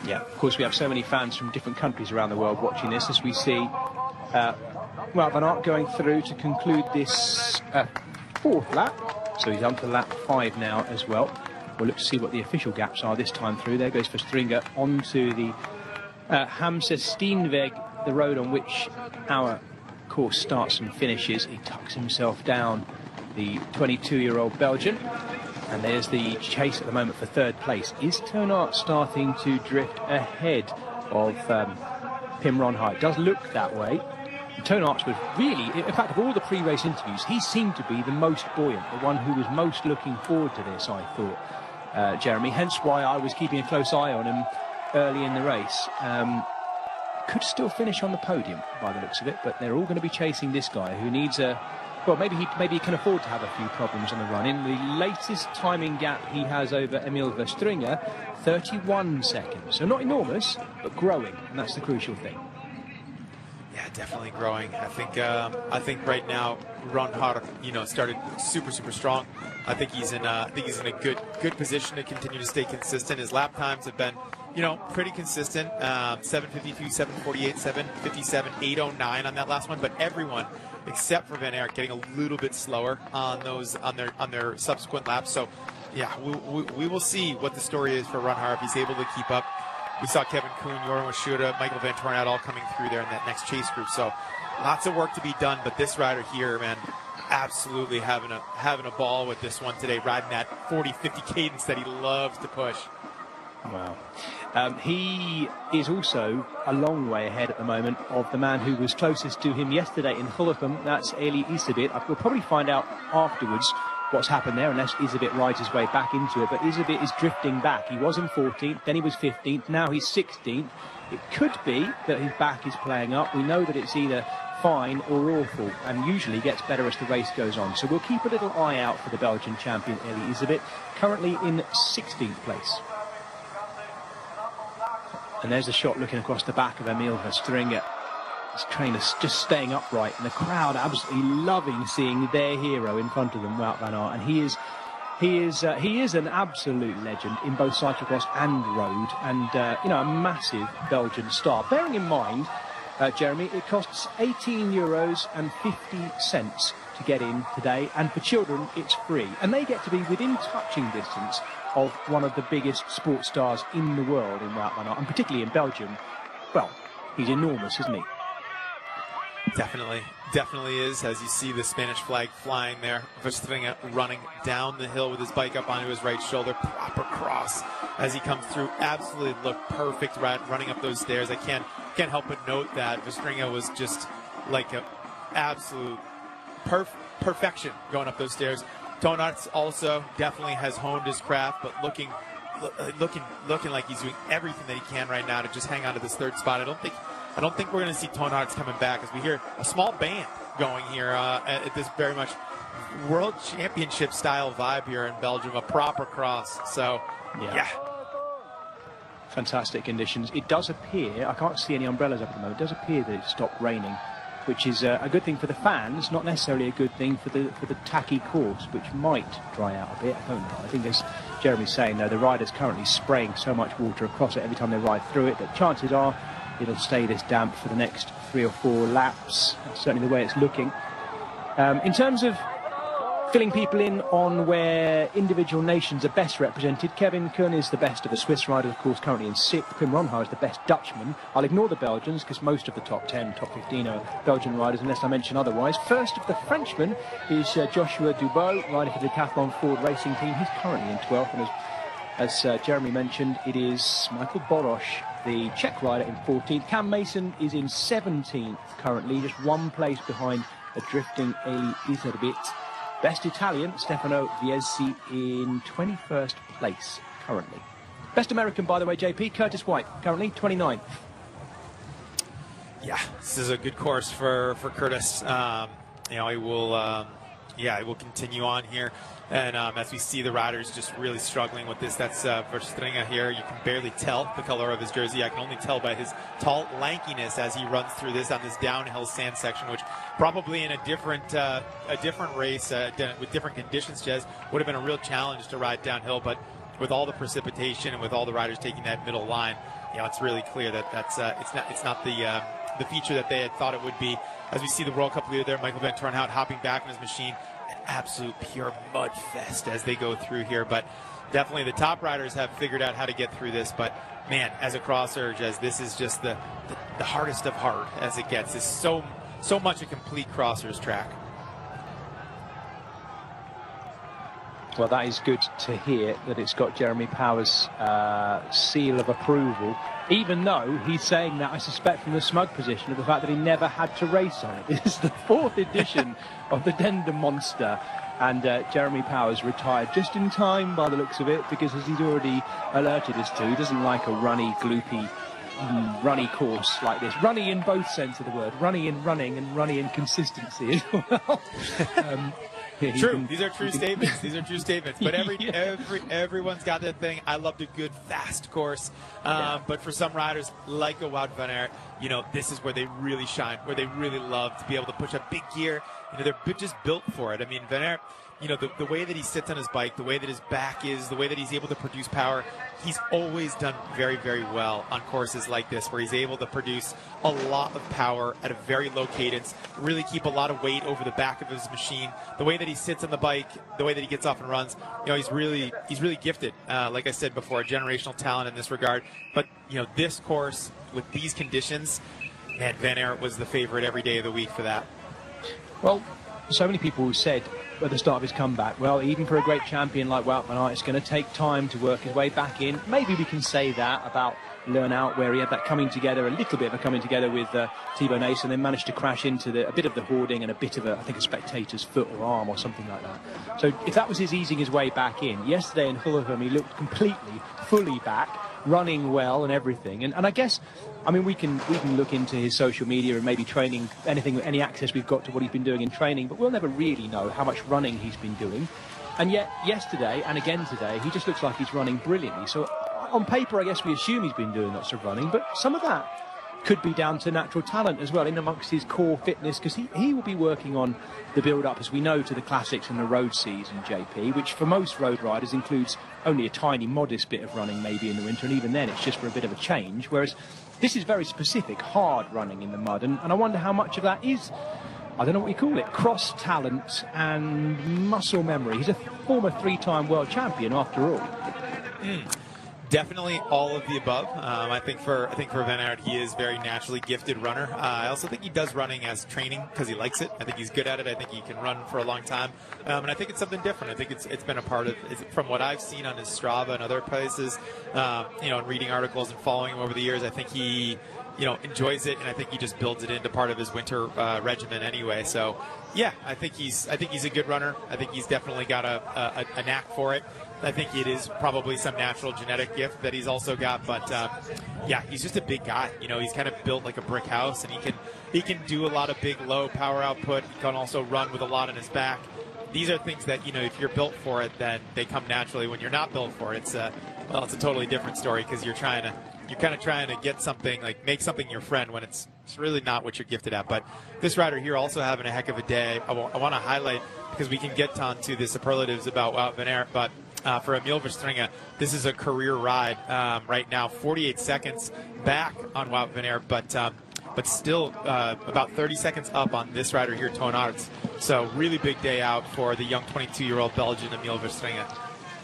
Yeah, of course we have so many fans from different countries around the world watching this, as we see Wout van Aert going through to conclude this fourth lap. So he's on to lap 5 now as well. We'll look to see what the official gaps are this time through. There goes Verstringen onto the Hamse-Steenweg, the road on which our course starts and finishes. He tucks himself down, the 22-year-old Belgian. And there's the chase at the moment for third place. Is Toon Aert starting to drift ahead of Pim Ronhaar? It does look that way. Toon Aert was really, in fact, of all the pre-race interviews, he seemed to be the most buoyant, the one who was most looking forward to this, I thought, Jeremy. Hence why I was keeping a close eye on him early in the race. Could still finish on the podium by the looks of it, but they're all going to be chasing this guy who needs a... Well, maybe he can afford to have a few problems on the run. In the latest timing gap he has over Emil Verstringen, 31 seconds. So not enormous, but growing, and that's the crucial thing. Yeah, definitely growing. I think right now Ronhaar, started super strong. I think he's in a good position to continue to stay consistent. His lap times have been, pretty consistent. 7:52, 7:48, 7:57, 8:09 on that last one. But everyone except for Van Aert getting a little bit slower on their subsequent laps. So yeah, we will see what the story is for Ronhaar if he's able to keep up. We saw Kevin Kuhn, Joran Washuda, Michael Van Toorn all coming through there in that next chase group. So lots of work to be done, but this rider here, man, absolutely having a ball with this one today, riding that 40-50 cadence that he loves to push. Wow. He is also a long way ahead at the moment of the man who was closest to him yesterday in Gullicum. That's Eli Iserbyt. We'll probably find out afterwards what's happened there, unless Iserbyt rides his way back into it. But Iserbyt is drifting back. He was in 14th, then he was 15th, now he's 16th. It could be that his back is playing up. We know that it's either fine or awful, and usually gets better as the race goes on. So we'll keep a little eye out for the Belgian champion, Eli Iserbyt, currently in 16th place. And there's a shot looking across the back of Emil Verstringen. His trainer's just staying upright, and the crowd absolutely loving seeing their hero in front of them, Wout van Aert. And he is an absolute legend in both cyclocross and road, and a massive Belgian star. Bearing in mind, Jeremy, it costs €18.50 to get in today, and for children it's free, and they get to be within touching distance of one of the biggest sports stars in the world in Wout van Aert, and particularly in Belgium. Well, he's enormous, isn't he? Definitely is, as you see the Spanish flag flying there. Verstringen running down the hill with his bike up onto his right shoulder, proper cross as he comes through. Absolutely looked perfect running up those stairs. I can't help but note that Verstringen was just like an absolute perfection going up those stairs. Toon Aert also definitely has honed his craft, but looking like he's doing everything that he can right now to just hang on to this third spot. I don't think we're going to see Toon Aert coming back, as we hear a small band going here at this very much World Championship style vibe here in Belgium, a proper cross. So yeah. Fantastic conditions. It does appear, I can't see any umbrellas up at the moment, it does appear that it stopped raining, which is a good thing for the fans, not necessarily a good thing for the tacky course, which might dry out a bit. I don't know. I think, as Jeremy's saying, though, the rider's currently spraying so much water across it every time they ride through it that chances are it'll stay this damp for the next 3 or 4 laps. That's certainly the way it's looking. In terms of filling people in on where individual nations are best represented, Kevin Kuhn is the best of the Swiss riders, of course, currently in 6th. Pim Ronhaar is the best Dutchman. I'll ignore the Belgians, because most of the top 10, top 15 are Belgian riders, unless I mention otherwise. First of the Frenchmen is Joshua Dubois, riding for the Decathlon Ford Racing Team. He's currently in 12th, and as Jeremy mentioned, it is Michael Borosh, the Czech rider, in 14th. Cam Mason is in 17th currently, just one place behind a drifting Eli Iserbyt. Best Italian, Stefano Viesi, in 21st place currently. Best American, by the way, JP, Curtis White, currently 29th. Yeah, this is a good course for Curtis. He will continue on here. And as we see the riders just really struggling with this, that's Verstringen here. You can barely tell the color of his jersey. I can only tell by his tall lankiness as he runs through this on this downhill sand section, which probably in a different race with different conditions, Jez, would have been a real challenge to ride downhill. But with all the precipitation and with all the riders taking that middle line, you know, it's really clear that it's not the feature that they had thought it would be. As we see the World Cup leader there, Michael Van Turnhout, hopping back on his machine, an absolute pure mud fest as they go through here. But definitely the top riders have figured out how to get through this. But man, as a cross urge, as this is just the hardest of hard as it gets, is so much a complete crossers track. Well, that is good to hear that it's got Jeremy Power's seal of approval, even though he's saying that, I suspect, from the smug position of the fact that he never had to race on it. This is the 4th edition of the Dendermonde, and Jeremy Powers retired just in time by the looks of it, because as he's already alerted us to, he doesn't like a runny, gloopy, runny course like this. Runny in both sense of the word, runny in running and runny in consistency as well. True. These are true statements. These are true statements. But everyone's got their thing. I loved a good fast course. But for some riders like a Wout van Aert, you know, this is where they really shine, where they really love to be able to push a big gear. You know, they're just built for it. I mean, Van Aert, you know, the way that he sits on his bike, the way that his back is, the way that he's able to produce power, he's always done very, very well on courses like this, where he's able to produce a lot of power at a very low cadence, really keep a lot of weight over the back of his machine. The way that he sits on the bike, the way that he gets off and runs, you know, he's really gifted. Like I said before, a generational talent in this regard. But, you know, this course with these conditions, man, Van Aert was the favorite every day of the week for that. Well, so many people who said at the start of his comeback, well, even for a great champion like Wout van Aert, it's going to take time to work his way back in. Maybe we can say that about Learnout, where he had that coming together, a little bit of a coming together with Thibaut Nace, and then managed to crash into a bit of the hoarding and a bit of I think a spectator's foot or arm or something like that. So if that was his easing his way back in, yesterday in Hullegem he looked completely, fully back, running well and everything. And I guess, I mean, we can look into his social media and maybe training, any access we've got to what he's been doing in training, but we'll never really know how much running he's been doing. And yet yesterday and again today, he just looks like he's running brilliantly. So on paper, I guess we assume he's been doing lots of running, but some of that could be down to natural talent as well, in amongst his core fitness, because he will be working on the build-up, as we know, to the classics and the road season, JP, which for most road riders includes only a tiny, modest bit of running maybe in the winter, and even then it's just for a bit of a change, whereas this is very specific, hard running in the mud, and I wonder how much of that is, I don't know what you call it, cross talent and muscle memory. He's a former 3-time world champion after all. Definitely all of the above. I think for Van Aert, he is very naturally gifted runner. I also think he does running as training because he likes it. I think he's good at it. I think he can run for a long time, and I think it's something different. I think it's been a part of, from what I've seen on his Strava and other places, you know, and reading articles and following him over the years. I think he, you know, enjoys it, and I think he just builds it into part of his winter regimen anyway. So, yeah, I think he's a good runner. I think he's definitely got a knack for it. I think it is probably some natural genetic gift that he's also got, but yeah, he's just a big guy. You know, he's kind of built like a brick house, and he can do a lot of big, low power output. He can also run with a lot on his back. These are things that, you know, if you're built for it, then they come naturally. When you're not built for it, it's a totally different story, because you're kind of trying to get something, like make something your friend, when it's really not what you're gifted at. But this rider here also having a heck of a day. I want to highlight, because we can get onto the superlatives about Wout van Aert, but for Emil Verstringen, this is a career ride right now. 48 seconds back on Wout van Aert, but still about 30 seconds up on this rider here, Toons. So really big day out for the young 22-year-old Belgian Emil Verstringen.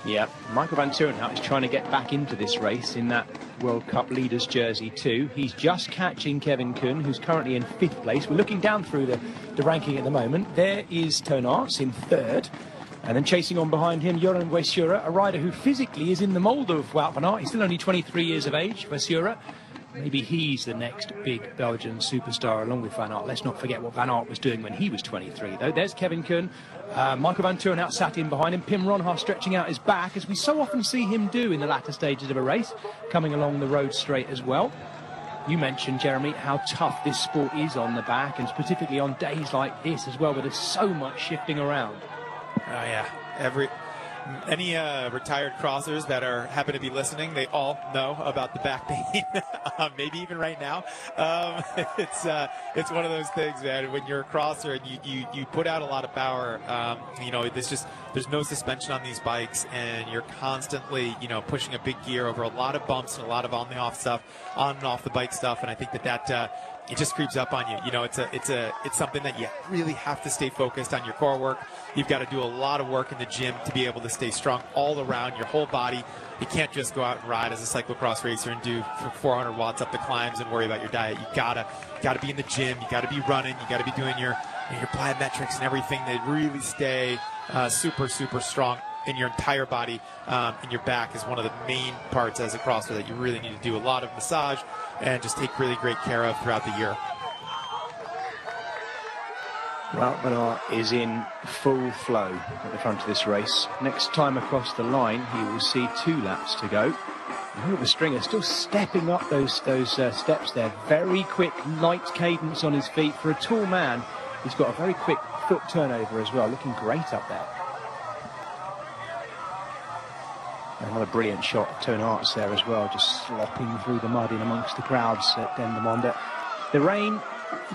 Yeah, Michael Van Turnhout is trying to get back into this race in that World Cup leaders jersey too. He's just catching Kevin Kuhn, who's currently in 5th place. We're looking down through the ranking at the moment. There is Toons in 3rd. And then chasing on behind him, Joran Weissura, a rider who physically is in the mould of Wout van Aert. He's still only 23 years of age, Weissura. Maybe he's the next big Belgian superstar along with Van Aert. Let's not forget what Van Aert was doing when he was 23, though. There's Kevin Kuhn. Michael Van Turnhout sat in behind him. Pim Ronhaar stretching out his back, as we so often see him do in the latter stages of a race, coming along the road straight as well. You mentioned, Jeremy, how tough this sport is on the back, and specifically on days like this as well, where there's so much shifting around. Oh yeah, Any retired crossers that happen to be listening, they all know about the back pain, maybe even right now. It's one of those things, man. When you're a crosser and you put out a lot of power, you know, there's no suspension on these bikes, and you're constantly, you know, pushing a big gear over a lot of bumps and a lot of on and off the bike stuff. And I think that it just creeps up on you. You know, it's something that you really have to stay focused on your core work. You've got to do a lot of work in the gym to be able to stay strong all around your whole body. You can't just go out and ride as a cyclocross racer and do 400 watts up the climbs and worry about your diet. You gotta be in the gym. You gotta be running. You gotta be doing your plyometrics and everything to really stay super strong in your entire body. And your back is one of the main parts as a crosser that you really need to do a lot of massage and just take really great care of throughout the year. Wout van Aert is in full flow at the front of this race. Next time across the line, he will see 2 laps to go. And the Stringer still stepping up those steps there. Very quick, light cadence on his feet. For a tall man, he's got a very quick foot turnover as well. Looking great up there. Another brilliant shot of Toon Arts there as well, just slopping through the mud in amongst the crowds at Dendermonde. The rain,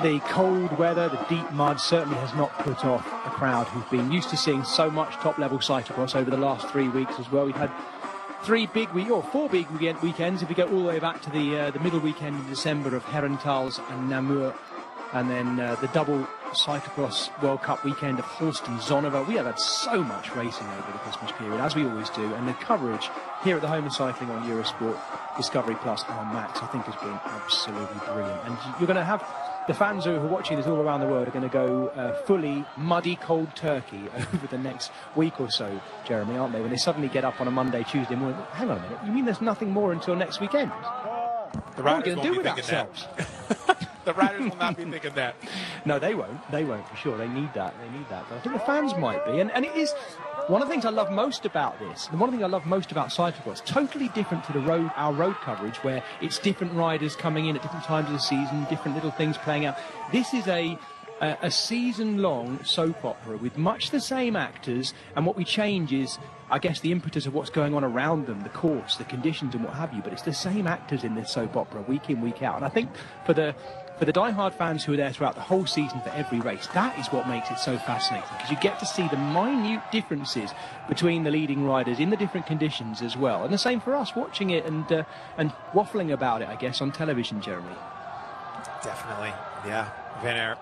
the cold weather, the deep mud certainly has not put off a crowd who've been used to seeing so much top-level cyclocross over the last 3 weeks as well. We've had 4 big weekends if we go all the way back to the middle weekend in December of Herentals and Namur, and then the double Cyclo-Cross World Cup weekend of Horst and Zonhover. We have had so much racing over the Christmas period, as we always do, and the coverage here at the Home of Cycling on Eurosport, Discovery Plus and on Max, I think has been absolutely brilliant. And you're going to have the fans who are watching this all around the world are going to go fully muddy cold turkey over the next week or so, Jeremy, aren't they? When they suddenly get up on a Monday, Tuesday morning, hang on a minute, you mean there's nothing more until next weekend? The riders won't be thinking that. The riders will not be thinking that. No, they won't. They won't for sure. They need that. They need that. But I think the fans might be. And it is one of the things I love most about this. And one of the things I love most about cyclocross, totally different to our road coverage, where it's different riders coming in at different times of the season, different little things playing out. This is a season-long soap opera with much the same actors, and what we change is, I guess, the impetus of what's going on around them, the course, the conditions and what have you, but it's the same actors in this soap opera week in, week out. And I think for the die-hard fans who are there throughout the whole season for every race, that is what makes it so fascinating, because you get to see the minute differences between the leading riders in the different conditions as well. And the same for us watching it and waffling about it, I guess, on television, Jeremy. Definitely, yeah. Van Aert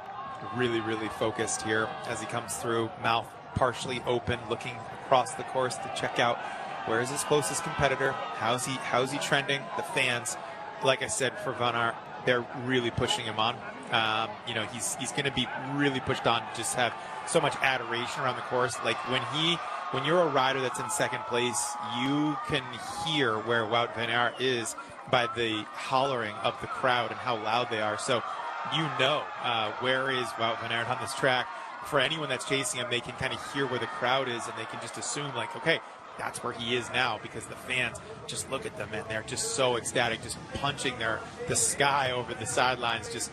really focused here as he comes through, mouth partially open, looking across the course to check out where is his closest competitor, how's he trending. The fans, like I said, for Van Aert, they're really pushing him on. You know, he's going to be really pushed on, just have so much adoration around the course. Like when you're a rider that's in second place, you can hear where Wout van Aert is by the hollering of the crowd and how loud they are. So you know where is Wout van Aert on this track. For anyone that's chasing him, they can kind of hear where the crowd is, and they can just assume, like, okay, that's where he is now, because the fans just look at them and they're just so ecstatic, just punching the sky over the sidelines, just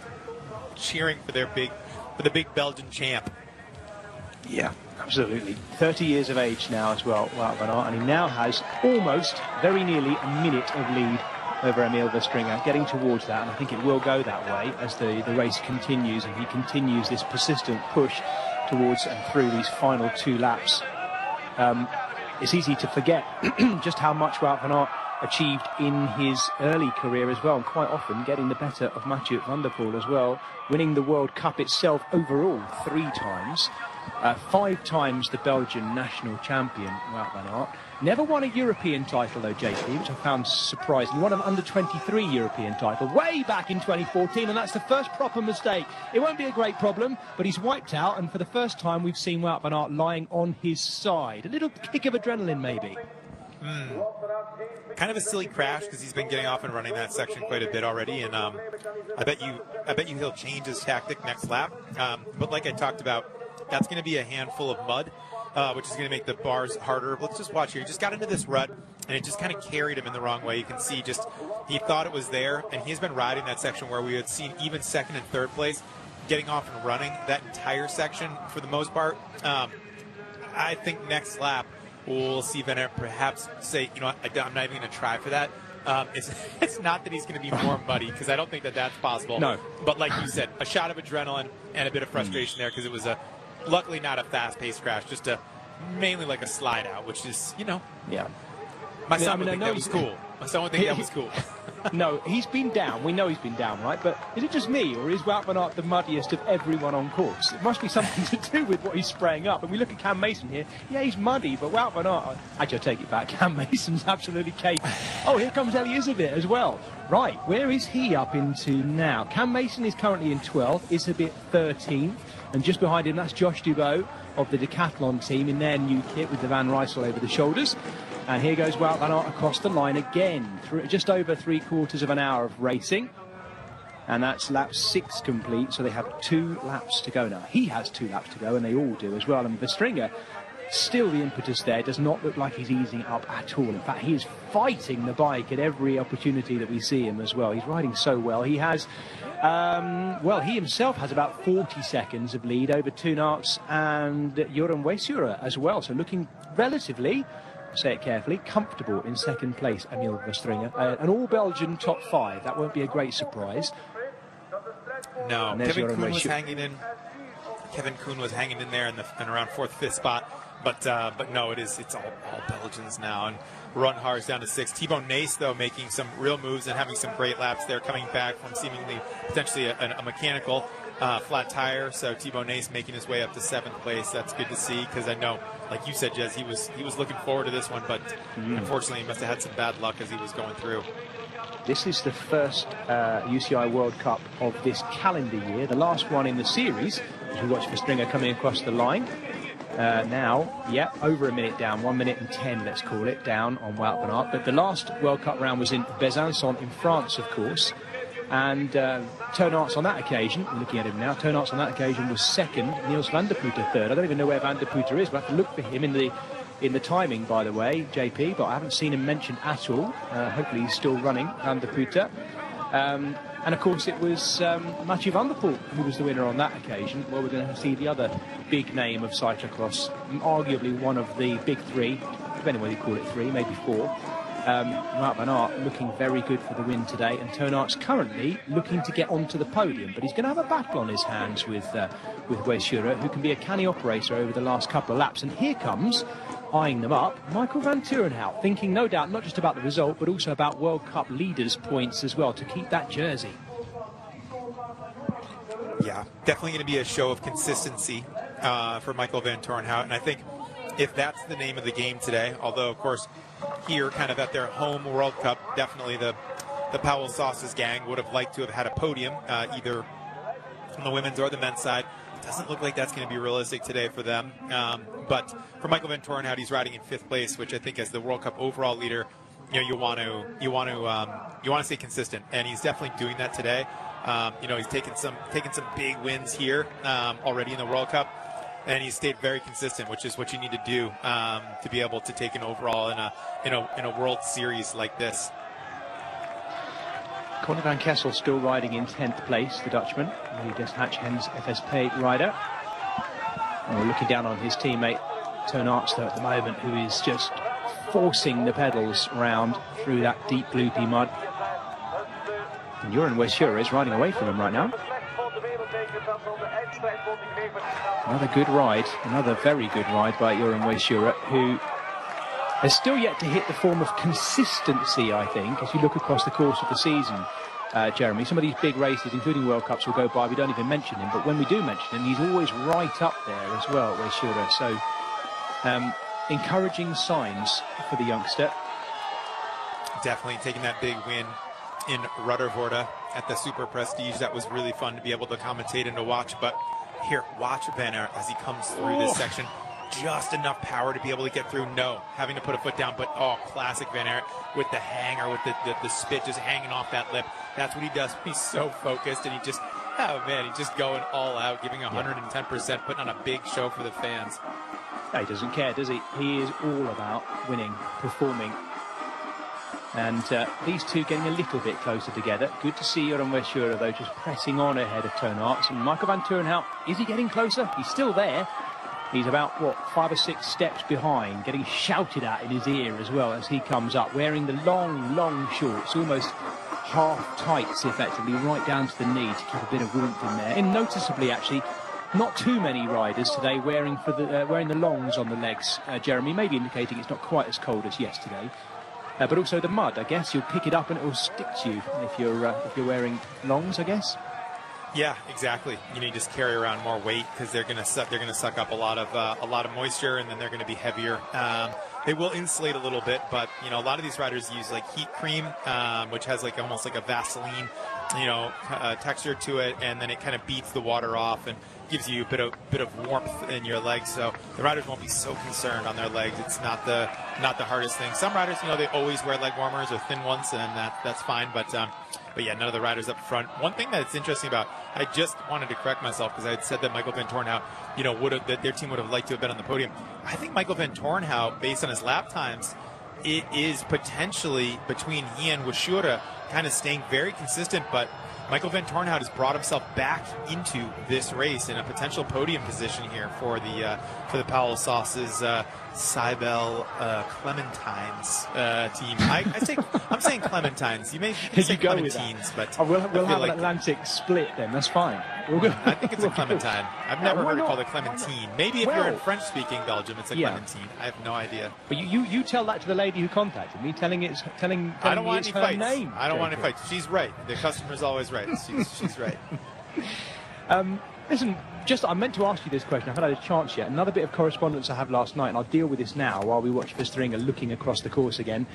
cheering for the big Belgian champ. Yeah, absolutely. 30 years of age now as well, Wout van Aert, and he now has almost, very nearly, a minute of lead over Emil Verstringer, getting towards that, and I think it will go that way as the race continues, and he continues this persistent push towards and through these final 2 laps. It's easy to forget just how much Wout van Aert achieved in his early career as well, and quite often getting the better of Mathieu van der Poel as well, winning the World Cup itself overall 3 times, 5 times the Belgian national champion, Wout van Aert. Never won a European title though, JP, which I found surprising. He won an under-23 European title way back in 2014, and that's the first proper mistake. It won't be a great problem, but he's wiped out, and for the first time we've seen Wout van Aert lying on his side. A little kick of adrenaline, maybe. Kind of a silly crash, because he's been getting off and running that section quite a bit already, and I bet you he'll change his tactic next lap. But like I talked about, that's going to be a handful of mud, which is going to make the bars harder. Let's just watch here. He just got into this rut, and it just kind of carried him in the wrong way. You can see he thought it was there, and he's been riding that section where we had seen even second and third place getting off and running that entire section for the most part. I think next lap we'll see Van Aert perhaps say, you know what, I'm not even going to try for that. It's not that he's going to be more muddy, because I don't think that that's possible. No. But like you said, a shot of adrenaline and a bit of frustration there, because it was luckily not a fast-paced crash, just mainly like a slide out, which is, you know. Yeah. My son would think that was cool. My son would think that was cool. No, he's been down. We know he's been down, right? But is it just me, or is Wout van Aert the muddiest of everyone on course? It must be something to do with what he's spraying up. And we look at Cam Mason here. Yeah, he's muddy, but Wout van Aert... Actually, I take it back. Cam Mason's absolutely capable. Oh, here comes Elizabeth as well. Right, where is he up into now? Cam Mason is currently in 12th. Isabeth 13th. And just behind him, that's Josh Dubois of the Decathlon team in their new kit with the Van Rysel over the shoulders. And here goes Wout van Aert across the line again, through just over 3/4 of an hour of racing. And that's lap 6 complete, so they have 2 laps to go now. He has 2 laps to go, and they all do as well. And Verstringer, still the impetus there, does not look like he's easing up at all. In fact, he is fighting the bike at every opportunity that we see him as well. He's riding so well. He has, well, he himself has about 40 seconds of lead over Toon Aerts and Jeroen Weisura as well. So looking relatively... say it carefully, comfortable in second place, Emil Verstringer. An all-Belgian top 5, that won't be a great surprise. No, Kevin Kuhn was hanging in. Kevin Kuhn was hanging in there in around 4th, 5th spot. But no, it's all Belgians now. And Runhar's down to 6th. Thibaut Nace, though, making some real moves and having some great laps there, coming back from seemingly potentially a mechanical flat tire. So Thibaut Nace making his way up to 7th place. That's good to see, because I know, like you said, Jez, he was looking forward to this one, but unfortunately he must have had some bad luck as he was going through. This is the first UCI World Cup of this calendar year, the last one in the series, as we watch Verstringer coming across the line. Now, yeah, over a minute down, 1 minute and 10, let's call it, down on Wout van Aert. But the last World Cup round was in Besançon in France, of course. And Toon Aerts on that occasion, we're looking at him now, Toon Aerts on that occasion was 2nd, Niels van der Putte 3rd. I don't even know where van der Putte is, but I have to look for him in the timing, by the way, JP, but I haven't seen him mentioned at all. Hopefully he's still running, van der Putte. And of course it was Mathieu van der Poel who was the winner on that occasion. Well, we're going to see the other big name of cyclocross, arguably one of the big 3, depending on whether you call it 3, maybe 4. Wout van Aert looking very good for the win today, and Toon Aerts currently looking to get onto the podium, but he's going to have a battle on his hands with Weisura, who can be a canny operator over the last couple of laps. And here comes, eyeing them up, Michael van Turenhout, thinking no doubt not just about the result, but also about World Cup leaders' points as well, to keep that jersey. Yeah, definitely going to be a show of consistency for Michael van Turenhout, and I think if that's the name of the game today, although, of course, here, kind of at their home World Cup, definitely the Powell Sauces gang would have liked to have had a podium, either on the women's or the men's side. It doesn't look like that's going to be realistic today for them. But for Michael van Turenhout, he's riding in 5th place, which I think as the World Cup overall leader, you know, you want to stay consistent, and he's definitely doing that today. You know, he's taken some big wins here already in the World Cup. And he stayed very consistent, which is what you need to do to be able to take an overall in a World Series like this. Conor van Kessel still riding in 10th place, the Dutchman, the Des Hatchhens FSP rider. And we're looking down on his teammate Toon Aerts though at the moment, who is just forcing the pedals round through that deep loopy mud. And Jeroen Weisura is riding away from him right now. Another good ride, another very good ride by Jeroen Weisura, who has still yet to hit the form of consistency, I think, as you look across the course of the season, Jeremy. Some of these big races, including World Cups, will go by, we don't even mention him, but when we do mention him, he's always right up there as well, Weisura. So, encouraging signs for the youngster. Definitely taking that big win in Ruddervoorde at the Super Prestige. That was really fun to be able to commentate and to watch, but here, watch Van Aert as he comes through this section. Just enough power to be able to get through. No, having to put a foot down, but classic Van Aert with the hang, or with the spit just hanging off that lip. That's what he does. He's so focused, and he just, he's just going all out, giving 110%, putting on a big show for the fans. He doesn't care, does he? He is all about winning, performing. And these two getting a little bit closer together. Good to see Jeroen Weisura, though, just pressing on ahead of Toon Aerts. And Michael van Turenhout, is he getting closer? He's still there. He's about, what, 5 or 6 steps behind, getting shouted at in his ear as well as he comes up, wearing the long shorts, almost half tights, effectively, right down to the knee to keep a bit of warmth in there. And noticeably, actually, not too many riders today wearing the longs on the legs, Jeremy, maybe indicating it's not quite as cold as yesterday. But also the mud, I guess, you'll pick it up and it will stick to you if you're wearing longs, I guess. Yeah, exactly. You just carry around more weight because they're going to suck up a lot of moisture, and then they're going to be heavier. They will insulate a little bit, but a lot of these riders use like heat cream, which has like almost like a Vaseline, texture to it, and then it kind of beats the water off and gives you a bit of warmth in your legs. So the riders won't be so concerned on their legs. It's not the hardest thing. Some riders, they always wear leg warmers or thin ones, and that's fine. But yeah, none of the riders up front. One thing that's interesting about, I just wanted to correct myself because I had said that Michael Van Torenhout, that their team would have liked to have been on the podium. I think Michael Van Torenhout, based on his lap times, it is potentially between he and Washura kind of staying very consistent, but Michael Van Torenhout has brought himself back into this race in a potential podium position here for the Powell Sauce's Cybele Clementines team. I'm saying Clementines. You may say Clementines, but we'll have an Atlantic split then. That's fine. I think it's a Clementine. I've never heard it called a Clementine. Maybe if you're in French-speaking Belgium, it's a Clementine. I have no idea. But you tell that to the lady who contacted me, telling I don't want any fights. Name. I don't want any fights. She's right. The customer's always right. She's right. Listen, I meant to ask you this question. I haven't had a chance yet. Another bit of correspondence I had last night, and I'll deal with this now while we watch Vestringa looking across the course again.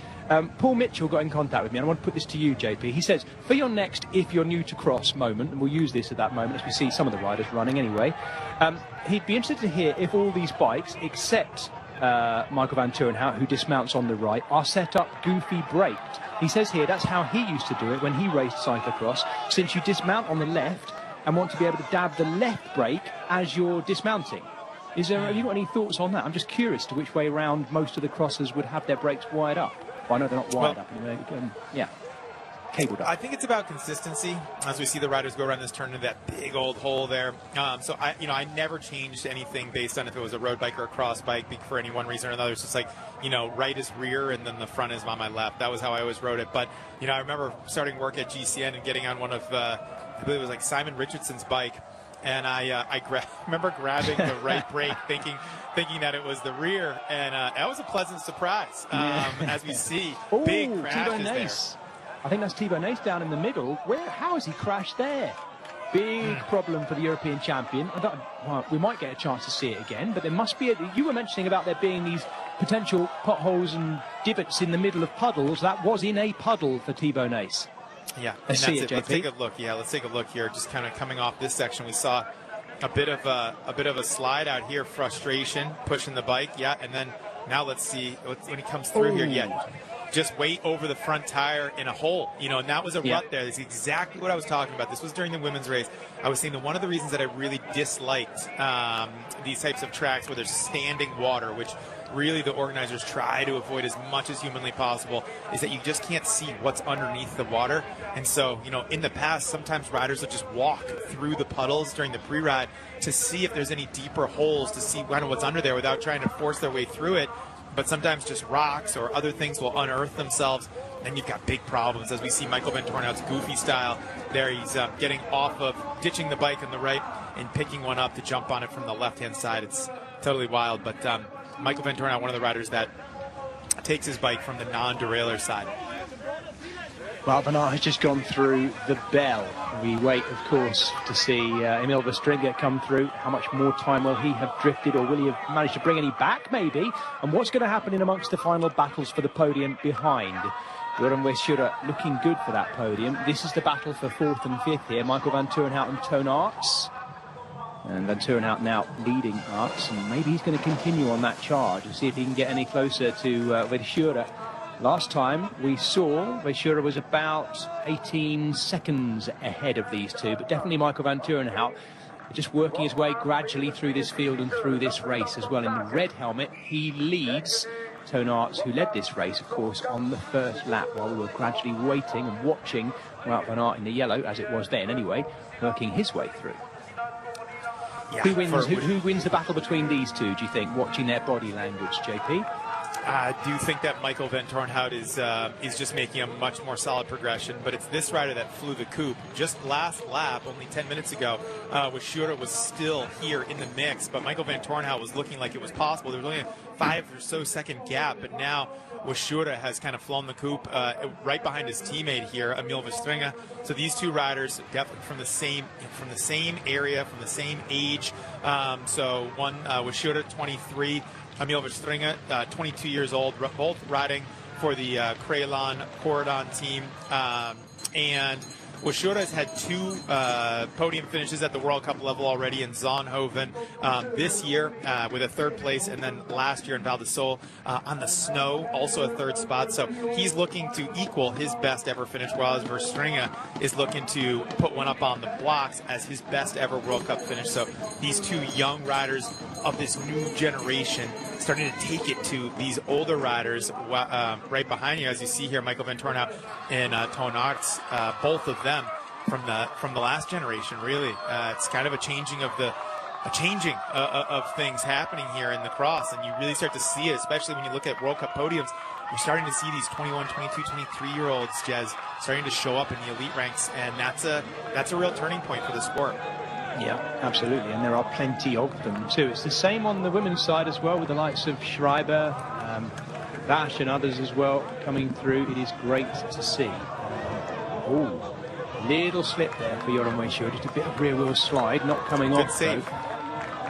Paul Mitchell got in contact with me, and I want to put this to you, JP. He says, for your next if you're new to cross moment, and we'll use this at that moment as we see some of the riders running anyway, he'd be interested to hear if all these bikes, except Michael Van Torenhout, who dismounts on the right, are set up goofy braked. He says here that's how he used to do it when he raced cyclocross, since you dismount on the left and want to be able to dab the left brake as you're dismounting. Have you got any thoughts on that? I'm just curious to which way around most of the crossers would have their brakes wired up. Well, I know they're not wired up anyway. Cabled up. I think it's about consistency. As we see the riders go around this turn into that big old hole there. So I never changed anything based on if it was a road bike or a cross bike for any one reason or another. It's just like, right is rear and then the front is on my left. That was how I always rode it. But, I remember starting work at GCN and getting on one of, I believe it was like Simon Richardson's bike. And I remember grabbing the right brake, thinking that it was the rear, and that was a pleasant surprise. As we see, big crashes there. I think that's Thibaut Nace down in the middle. How has he crashed there? Big problem for the European champion. We might get a chance to see it again, but there must be. You were mentioning about there being these potential potholes and divots in the middle of puddles. That was in a puddle for Thibaut Nace. Yeah, let's see it, JP. Let's take a look. Yeah, let's take a look here. Just kind of coming off this section, we saw a bit of a slide out here, frustration, pushing the bike. Yeah, and then now let's see when he comes through here. Yeah, just weight over the front tire in a hole. And that was a rut there. That's exactly what I was talking about. This was during the women's race. I was saying that one of the reasons that I really disliked these types of tracks where there's standing water, which really the organizers try to avoid as much as humanly possible, is that you just can't see what's underneath the water. And so, in the past, sometimes riders will just walk through the puddles during the pre-ride to see if there's any deeper holes, to see kind of what's under there without trying to force their way through it. But sometimes just rocks or other things will unearth themselves, and you've got big problems. As we see Michael Van Torenhout's goofy style there, he's getting off of ditching the bike on the right and picking one up to jump on it from the left-hand side. It's totally wild, but Michael Van Torenhout, one of the riders that takes his bike from the non-derailer side. Well, Van Aert has just gone through the bell. We wait, of course, to see Emil Vestringa come through. How much more time will he have drifted, or will he have managed to bring any back, maybe? And what's going to happen in amongst the final battles for the podium behind? Göran Weshura looking good for that podium. This is the battle for 4th and 5th here. Michael Van Torenhout and Toon Aerts. And Van Torenhout now leading Aerts, and maybe he's going to continue on that charge and see if he can get any closer to Weshura. Last time we saw Weshura was about 18 seconds ahead of these two, but definitely Michael Van Torenhout just working his way gradually through this field and through this race as well. In the red helmet, he leads Toon Aerts, who led this race, of course, on the first lap, while we were gradually waiting and watching Wout van Aert in the yellow, as it was then anyway, working his way through. Yeah, who wins the battle between these two, do you think, watching their body language, JP? I do think that Michael van Toornhout is just making a much more solid progression, but it's this rider that flew the coop. Just last lap, only 10 minutes ago, Washura was still here in the mix, but Michael van Toornhout was looking like it was possible. There was only a 5 or so second gap, but now Washura has kind of flown the coop right behind his teammate here, Emil Verstringa. So these two riders definitely from the same area, from the same age. So one Washura, 23. Emil Verstringa, 22 years old, both riding for the Crelan Corridon team. And Washura has had 2 podium finishes at the World Cup level already in Zonhoven this year with a 3rd place, and then last year in Val di Sole on the snow, also a 3rd spot. So he's looking to equal his best ever finish, whereas Verstringa is looking to put one up on the blocks as his best ever World Cup finish. So these 2 young riders of this new generation starting to take it to these older riders right behind you, as you see here, Michael van Toornhout and Toon Aerts, both of them from the last generation. Really, it's kind of a changing of things happening here in the cross, and you really start to see it, especially when you look at World Cup podiums. You're starting to see these 21, 22, 23-year-olds, Jez, starting to show up in the elite ranks, and that's a real turning point for the sport. Yeah, absolutely, and there are plenty of them too. It's the same on the women's side as well, with the likes of Schreiber, Vash and others as well coming through. It is great to see. Oh, little slip there for Joran Washura, just a bit of rear wheel slide, not coming off. Good save.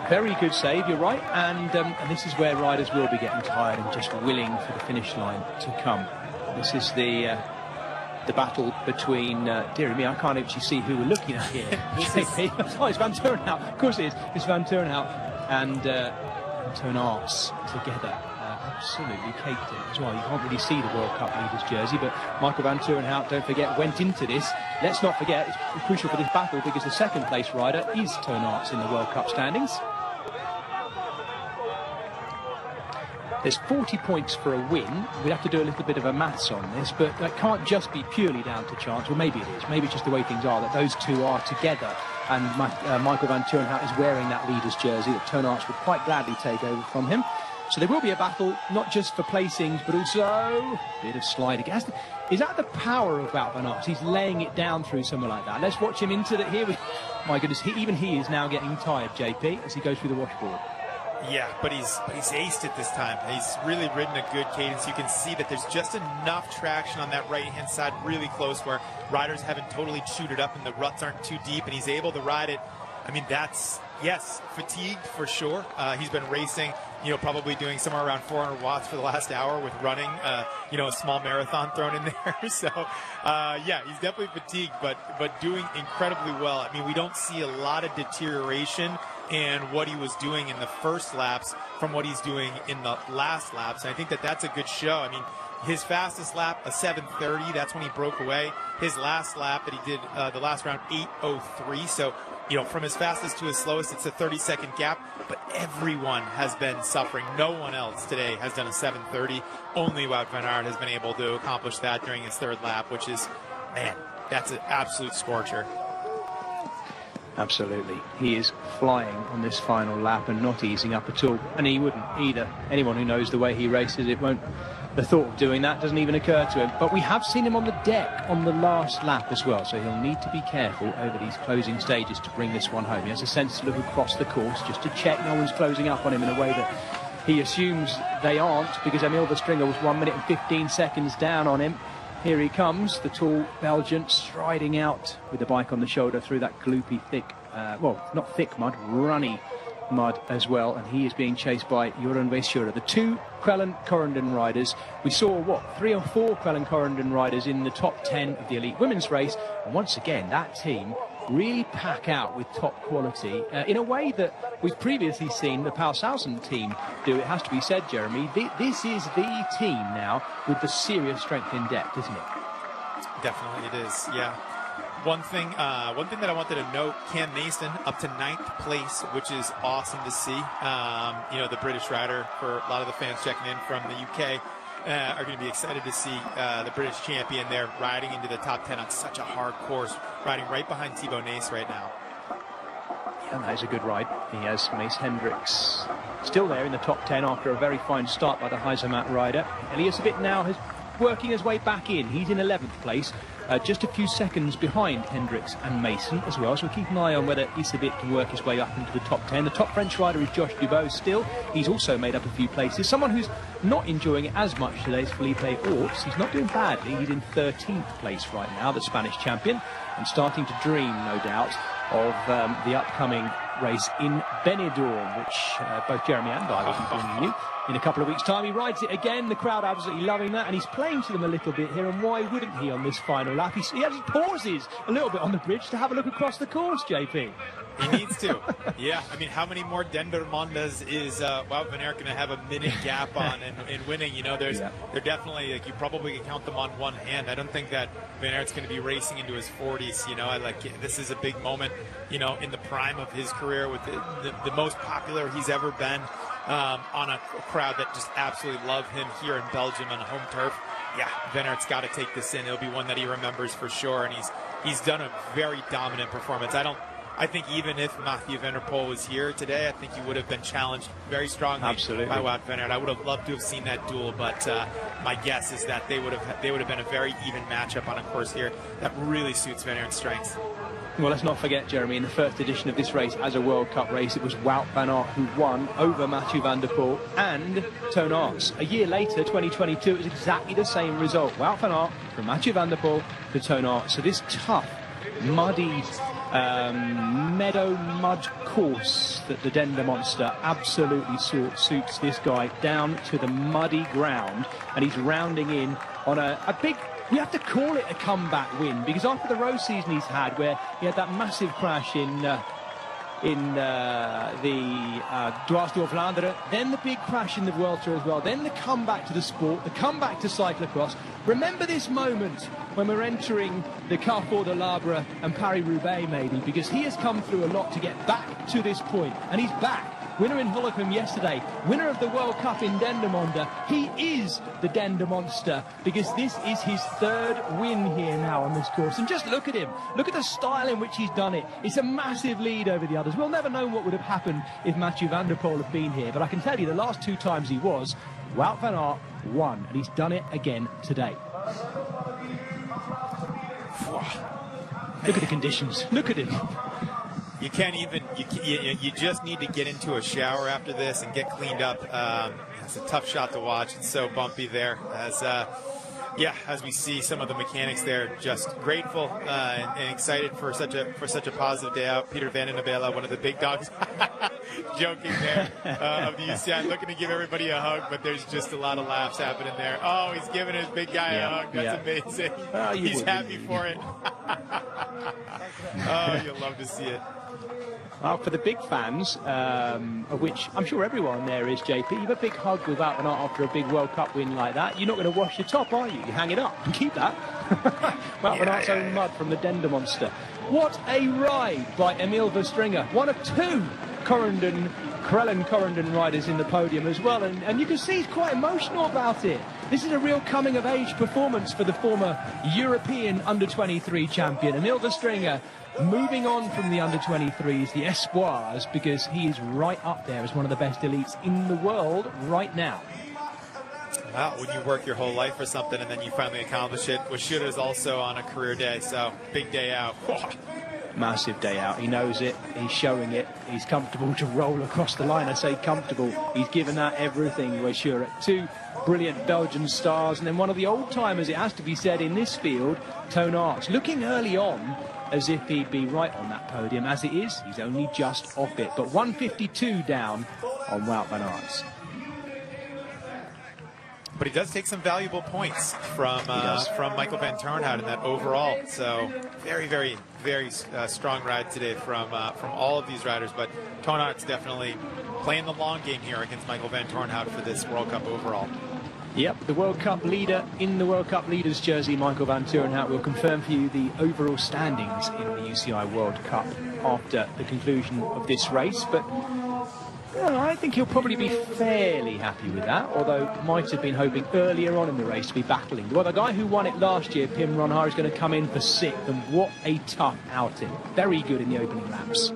Very good save, you're right, and this is where riders will be getting tired and just willing for the finish line to come. This is the battle between, dear me, I can't actually see who we're looking at here. Oh, it's Van Toornhout. Of course it is. It's Van Toornhout and Toon Aerts together. Absolutely caked it as well. You can't really see the World Cup leaders jersey, but Michael van Toornhout, don't forget, went into this. Let's not forget, it's crucial for this battle because the 2nd place rider is Toon Aerts in the World Cup standings. There's 40 points for a win. We'd have to do a little bit of a maths on this, but that can't just be purely down to chance. Well, maybe it is. Maybe it's just the way things are, that those 2 are together. And Michael van Toornhout is wearing that leader's jersey that Toon Aerts would quite gladly take over from him. So there will be a battle, not just for placings, but also a bit of sliding. Is that the power of Wout van Aert? He's laying it down through somewhere like that. Let's watch him into that here. My goodness, even he is now getting tired, JP, as he goes through the washboard. Yeah, but he's aced it this time. He's really ridden a good cadence. You can see that there's just enough traction on that right-hand side, really close, where riders haven't totally chewed it up and the ruts aren't too deep, and he's able to ride it. I mean, that's, yes, fatigued for sure. He's been racing, probably doing somewhere around 400 watts for the last hour with running, a small marathon thrown in there. So, yeah, he's definitely fatigued, but doing incredibly well. I mean, we don't see a lot of deterioration in what he was doing in the first laps from what he's doing in the last laps. And I think that's a good show. I mean, his fastest lap, a 7:30, that's when he broke away. His last lap that he did, the last round, 8:03. So, from his fastest to his slowest, it's a 30-second gap. But everyone has been suffering. No one else today has done a 7:30. Only Wout van Aert has been able to accomplish that during his 3rd lap, which is, man, that's an absolute scorcher. Absolutely. He is flying on this final lap and not easing up at all. And he wouldn't either. Anyone who knows the way he races, the thought of doing that doesn't even occur to him. But we have seen him on the deck on the last lap as well, so he'll need to be careful over these closing stages to bring this one home. He has a sensitive look across the course just to check no one's closing up on him in a way that he assumes they aren't, because Emil Verstringa was 1 minute and 15 seconds down on him. Here he comes, the tall Belgian, striding out with the bike on the shoulder through that gloopy, thick, well, not thick mud, runny mud as well, and he is being chased by Joran Washura. The 2 Crelan-Corridon riders, we saw, 3 or 4 Crelan-Corridon riders in the top 10 of the elite women's race, and once again, that team really pack out with top quality in a way that we've previously seen the Paushausen team do. It has to be said, Jeremy, this is the team now with the serious strength in depth, isn't it? Definitely it is, yeah. One thing that I wanted to note, Cam Mason up to 9th place, which is awesome to see. The British rider, for a lot of the fans checking in from the UK, are going to be excited to see the British champion there riding into the top 10 on such a hard course, riding right behind Thibaut Nace right now. And that is a good ride. He has Mace Hendricks still there in the top 10 after a very fine start by the Heisemat rider. Elias a bit now is working his way back in. He's in 11th place, just a few seconds behind Hendricks and Mason as well. So we'll keep an eye on whether Isabit can work his way up into the top 10. The top French rider is Josh Dubois still. He's also made up a few places. Someone who's not enjoying it as much today is Felipe Orts. He's not doing badly. He's in 13th place right now, the Spanish champion, and starting to dream, no doubt, of the upcoming race in Benidorm, which both Jeremy and I will be bringing you in a couple of weeks' time. He rides it again. The crowd absolutely loving that, and he's playing to them a little bit here, and why wouldn't he on this final lap? He actually pauses a little bit on the bridge to have a look across the course, JP. He needs to. Yeah, I mean, how many more Dendermondes is Wout van Aert going to have a minute gap on in winning? You know, they're definitely, like, you probably can count them on one hand. I don't think that Van Aert's going to be racing into his 40s. You know, this is a big moment, you know, in the prime of his career, with the most popular he's ever been, on a crowd that just absolutely love him here in Belgium on a home turf. Yeah, Van Aert's got to take this in. It'll be one that he remembers for sure, and he's done a very dominant performance. I think even if Mathieu van der Poel was here today, I think he would have been challenged very strongly by Wout van Aert. I would have loved to have seen that duel, but my guess is that they would have been a very even matchup on a course here that really suits Van Aert's strengths. Well, let's not forget, Jeremy, in the first edition of this race as a World Cup race, it was Wout van Aert who won over Mathieu van der Poel and Toon Aerts. A year later, 2022, it was exactly the same result. Wout van Aert from Mathieu van der Poel to Toon Aerts. So this tough, muddy, meadow mud course that the Dendermonde absolutely suits this guy down to the muddy ground, and he's rounding in on a big, we have to call it a comeback win, because after the road season he's had, where he had that massive crash in the Dwars door Vlaanderen, then the big crash in the Vuelta as well, then the comeback to the sport, the comeback to cyclocross. Remember this moment when we're entering the Carrefour de l'Arbre and Paris-Roubaix, maybe, because he has come through a lot to get back to this point, and he's back. Winner in Holocum yesterday, winner of the World Cup in Dendermonde. He is the Dendermonster, because this is his third win here now on this course. And just look at him. Look at the style in which he's done it. It's a massive lead over the others. We'll never know what would have happened if Mathieu van der Poel had been here, but I can tell you the last two times he was, Wout van Aert won, and he's done it again today. Look at the conditions. Look at him. You can't even, you just need to get into a shower after this and get cleaned up. It's a tough shot to watch. It's so bumpy there. As we see some of the mechanics there, just grateful and excited for such a positive day out. Peter Van den Abela, one of the big dogs, joking there of the UCI, looking to give everybody a hug, but there's just a lot of laughs happening there. Oh, he's giving his big guy a hug. That's amazing. He's happy for it. Oh, you'll love to see it. Well, for the big fans, of which I'm sure everyone there is, JP, you have a big hug with Wout van Aert after a big World Cup win like that. You're not going to wash your top, are you? You hang it up and keep that. Wout van Aert's own mud from the Dendermonde. What a ride by Emil Verstringer. One of two Krellen-Correndon riders in the podium as well. And you can see he's quite emotional about it. This is a real coming-of-age performance for the former European under-23 champion, Emil Verstringer, moving on from the under-23s, the Espoirs, because he is right up there as one of the best elites in the world right now. Well, when you work your whole life for something and then you finally accomplish it, Washura is also on a career day, so big day out. Massive day out. He knows it. He's showing it. He's comfortable to roll across the line. I say comfortable. He's given that everything, Washura. Two brilliant Belgian stars, and then one of the old-timers, it has to be said, in this field, Toon Aerts, looking early on as if he'd be right on that podium. As it is, he's only just off it. But 152 down on Wout van Aert. But he does take some valuable points from Michael van Turnhout in that overall. So very, very, very strong ride today from all of these riders. But Toon Aerts definitely playing the long game here against Michael van Turnhout for this World Cup overall. Yep, the World Cup leader in the World Cup leaders jersey, Michael van Turnhout, will confirm for you the overall standings in the UCI World Cup after the conclusion of this race. But well, I think he'll probably be fairly happy with that, although might have been hoping earlier on in the race to be battling. Well, the guy who won it last year, Pim Ronhaar, is going to come in for 6th, and what a tough outing. Very good in the opening laps.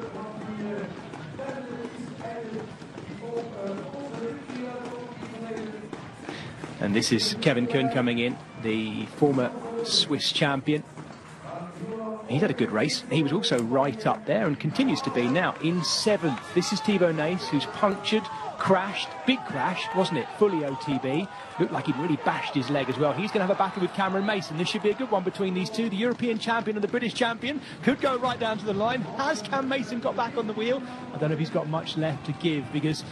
And this is Kevin Kuhn coming in, the former Swiss champion. He's had a good race. He was also right up there and continues to be now in 7th. This is Thibaut Nace, who's punctured, crashed, big crash, wasn't it? Fully OTB. Looked like he'd really bashed his leg as well. He's going to have a battle with Cameron Mason. This should be a good one between these two. The European champion and the British champion could go right down to the line. Has Cam Mason got back on the wheel? I don't know if he's got much left to give, because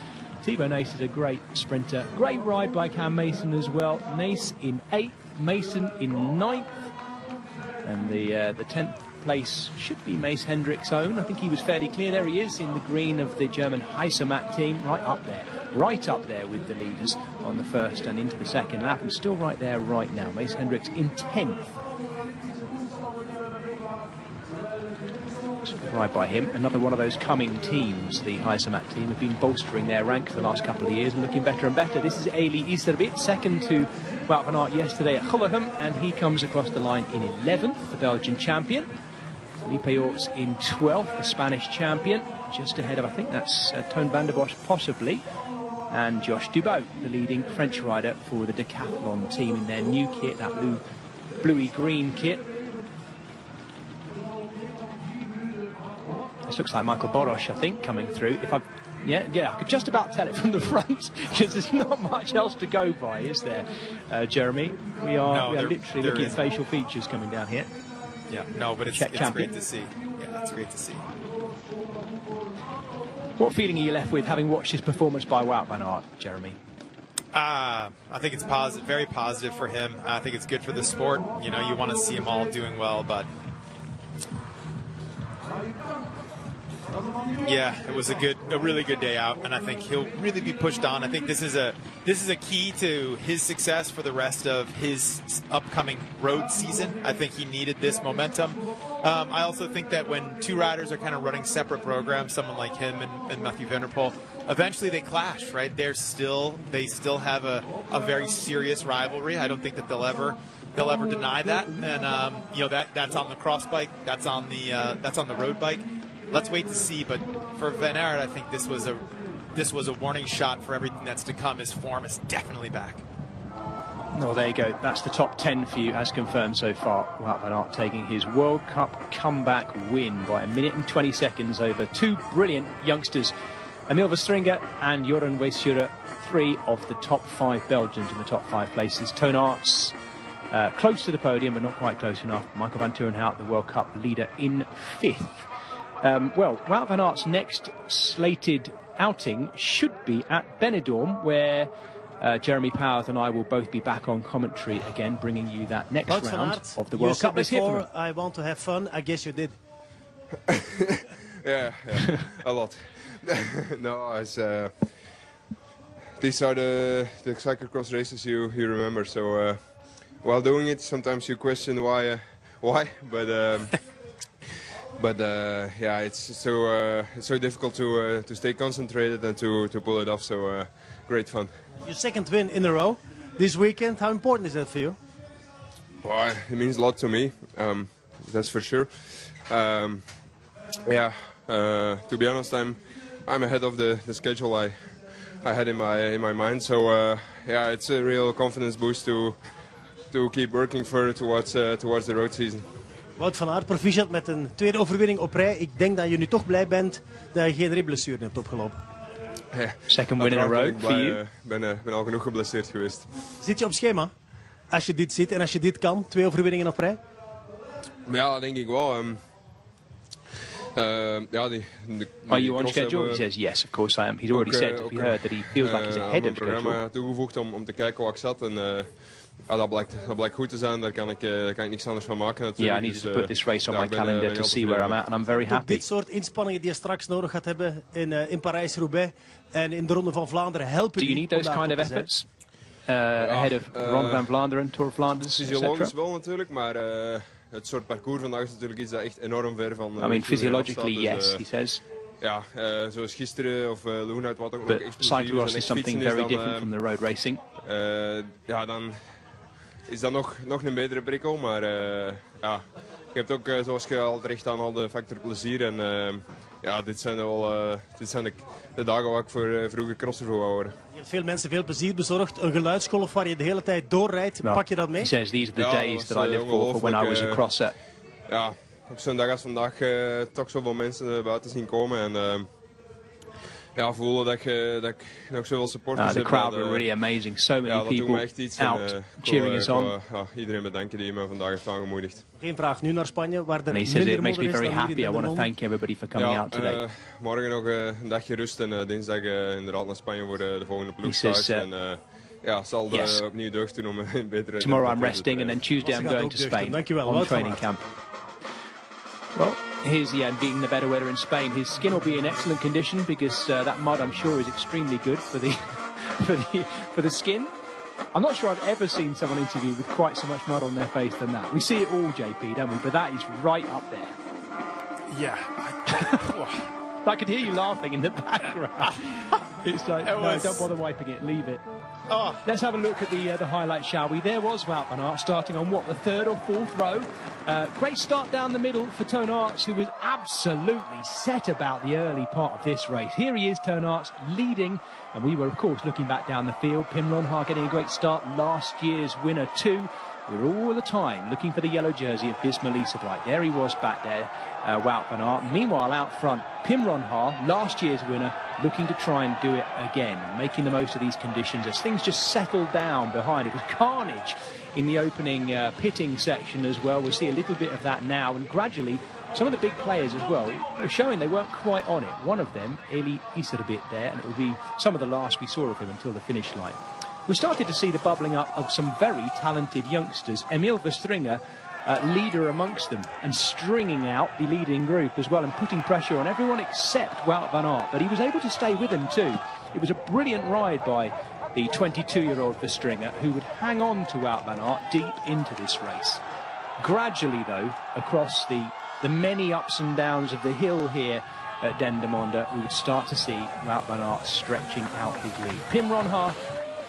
Thibaut Nace is a great sprinter. Great ride by Cam Mason as well. Nace in 8th, Mason in 9th. And the 10th place should be Mace Hendrick's own. I think he was fairly clear. There he is in the green of the German Heisemat team, right up there with the leaders on the first and into the second lap, and still right there right now. Mace Hendrick's in 10th. Right by him. Another one of those coming teams, the Heisemat team, have been bolstering their rank for the last couple of years and looking better and better. This is Eli Iservit, second to Wout van Aert yesterday at Gullegem, and he comes across the line in 11th, the Belgian champion. Felipe Orts in 12th, the Spanish champion, just ahead of, I think that's Toon van der Bosch possibly, and Josh Dubout, the leading French rider for the Decathlon team in their new kit, that bluey-green kit. This looks like Michael Borosh, I think, coming through. Yeah, I could just about tell it from the front, because there's not much else to go by, is there, Jeremy? We are literally looking at facial features coming down here. Yeah, no, but it's great to see. Yeah, it's great to see. What feeling are you left with having watched his performance by Wout van Aert, Jeremy? I think it's positive, very positive for him. I think it's good for the sport. You know, you want to see them all doing well, but yeah, it was a really good day out, and I think he'll really be pushed on. I think this is a key to his success for the rest of his upcoming road season. I think he needed this momentum. I also think that when two riders are kind of running separate programs, someone like him and Mathieu van der Poel, eventually they clash, right? They still have a very serious rivalry. I don't think that they'll ever deny that. And you know, that's on the cross bike, that's on the road bike. Let's wait to see, but for Van Aert, I think this was a warning shot for everything that's to come. His form is definitely back. Oh, there you go. That's the top 10 for you, as confirmed so far. Wout van Aert taking his World Cup comeback win by 1 minute and 20 seconds over two brilliant youngsters, Emil Verstringen and Joran Weisura, 3 of the top 5 Belgians in the top 5 places. Toon Aerts close to the podium, but not quite close enough. Michael van Turenhout, the World Cup leader, in 5th. Well, Wout van Aert's next slated outing should be at Benidorm, where Jeremy Powers and I will both be back on commentary again, bringing you that next round of the World Cup. You said before, I want to have fun. I guess you did. yeah, a lot. No, these are the cyclocross races you remember. So while doing it, sometimes you question why, but yeah, it's so difficult to stay concentrated and to pull it off. So great fun. Your second win in a row this weekend. How important is that for you? Well, it means a lot to me. That's for sure. Yeah. To be honest, I'm ahead of the schedule I had in my mind. So yeah, it's a real confidence boost to keep working further towards the road season. Wout van Aert, proficiat met een tweede overwinning op rij. Ik denk dat je nu toch blij bent dat je geen ribblessure hebt opgelopen. Second win in a row for you. Ik ben al genoeg geblesseerd geweest. Zit je op schema? Als je dit ziet en als je dit kan, 2 overwinningen op rij? Ja, denk ik wel. Are you on schedule? He says yes, of course I am. He's already said, we heard that he feels like he's ahead of schedule. Programma toegevoegd om te kijken waar ik zat. En dat blijkt goed te zijn, daar kan ik niks anders van maken natuurlijk. Yeah, I needed to put this race on my calendar to see where I'm at, and I'm very happy. Dit soort inspanningen die je straks nodig gaat hebben in Parijs-Roubaix en in de Ronde van Vlaanderen helpen. Do you need those kind of efforts ahead of Ronde van Vlaanderen, Tour of Flanders, fysiologisch wel natuurlijk, maar het soort parcours vandaag is natuurlijk iets dat echt enorm ver van. I mean, physiologically, yes, he says. Ja, zoals gisteren of Loenhout, wat ook nog Cyclo-Cross is something very different from the road racing. Ja, dan is dat nog een betere prikkel, maar ja, je hebt ook, zoals je al terecht aan, al de factor plezier en ja, dit zijn de dagen waar ik vroeger crosser voor wou worden. Je hebt veel mensen veel plezier bezorgd. Een geluidskolf waar je de hele tijd doorrijdt. Pak je dat mee? He says these are the days that I lived for when I was a crosser. Ja, op zo'n dag als vandaag toch zoveel mensen buiten zien komen en ja, voelen dat ik nog zoveel supporters The heb. crowd were really amazing. So many people out cheering us on. Iedereen bedanken die me vandaag heeft aangemoedigd. Geen vraag nu naar Spanje, waar And he says it makes me very happy. I want to thank everybody for coming out today. Morgen nog een dagje rust en dinsdag inderdaad naar Spanje voor de volgende ploegstart. Ja, zal opnieuw deugd doen om een betere... Tomorrow I'm resting and then Tuesday I'm going to Spain on training camp. Well, here's being the better weather in Spain. His skin will be in excellent condition because that mud, I'm sure, is extremely good for the skin. I'm not sure I've ever seen someone interview with quite so much mud on their face than that. We see it all, JP, don't we? But that is right up there. Yeah. I could hear you laughing in the background. It's like, no, don't bother wiping it, leave it. Oh. Let's have a look at the highlights, shall we? There was Wout van Aert starting on, what, the third or fourth row? Great start down the middle for Toon Aerts, who was absolutely set about the early part of this race. Here he is, Toon Aerts, leading, and we were, of course, looking back down the field. Pim Ronhaar getting a great start, last year's winner too. We were all the time looking for the yellow jersey of Bisma Lisebright. There he was back there, Wout van Aert. Meanwhile, out front, Pim Ronhaar, last year's winner, looking to try and do it again, making the most of these conditions as things just settled down behind. It was carnage in the opening pitting section as well. We'll see a little bit of that now, and gradually some of the big players as well are showing they weren't quite on it. One of them, Eli Iserbit there, and it will be some of the last we saw of him until the finish line. We started to see the bubbling up of some very talented youngsters. Emil Verstringer, leader amongst them, and stringing out the leading group as well and putting pressure on everyone except Wout van Aert. But he was able to stay with them too. It was a brilliant ride by the 22-year-old Verstringer, who would hang on to Wout van Aert deep into this race. Gradually, though, across the many ups and downs of the hill here at Dendermonde, we would start to see Wout van Aert stretching out his lead. Pim Ronhaar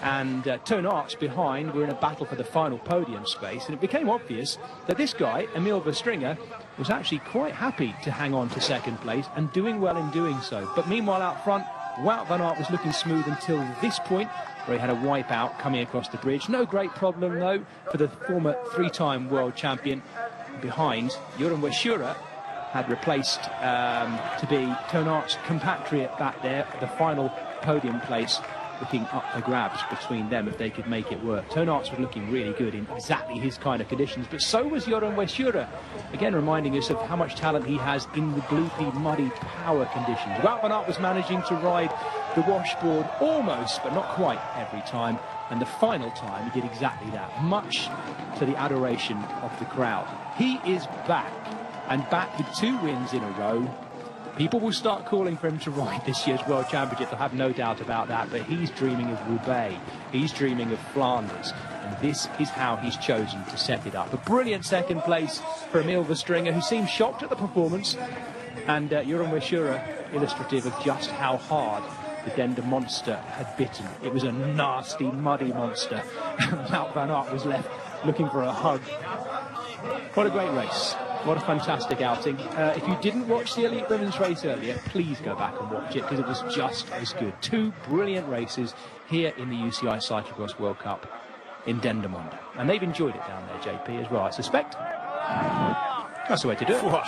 and Toon Aerts behind were in a battle for the final podium space, and it became obvious that this guy, Emil Verstringer, was actually quite happy to hang on to second place and doing well in doing so. But meanwhile out front, Wout van Aert was looking smooth until this point, where he had a wipeout coming across the bridge. No great problem though for the former three-time world champion. Behind, Jeroen Weschura had replaced to be Toon Aerts' compatriot back there at the final podium place, looking up for grabs between them if they could make it work. Toon Aerts was looking really good in exactly his kind of conditions, but so was Jeroen Weschura, again reminding us of how much talent he has in the gloopy, muddy power conditions. Wout van Aert was managing to ride the washboard almost, but not quite every time, and the final time he did exactly that, much to the adoration of the crowd. He is back, and back with 2 wins in a row. People will start calling for him to ride this year's World Championship, I have no doubt about that, but he's dreaming of Roubaix, he's dreaming of Flanders, and this is how he's chosen to set it up. A brilliant second place for Emil Verstringer, who seemed shocked at the performance, and Jeroen Weschura, illustrative of just how hard the Dendermonde had bitten. It was a nasty, muddy monster. Wout van Aert was left looking for a hug. What a great race. What a fantastic outing. If you didn't watch the Elite Women's race earlier, please go back and watch it, because it was just as good. 2 brilliant races here in the UCI Cyclo-Cross World Cup in Dendermonde. And they've enjoyed it down there, JP, as well, I suspect. That's the way to do it.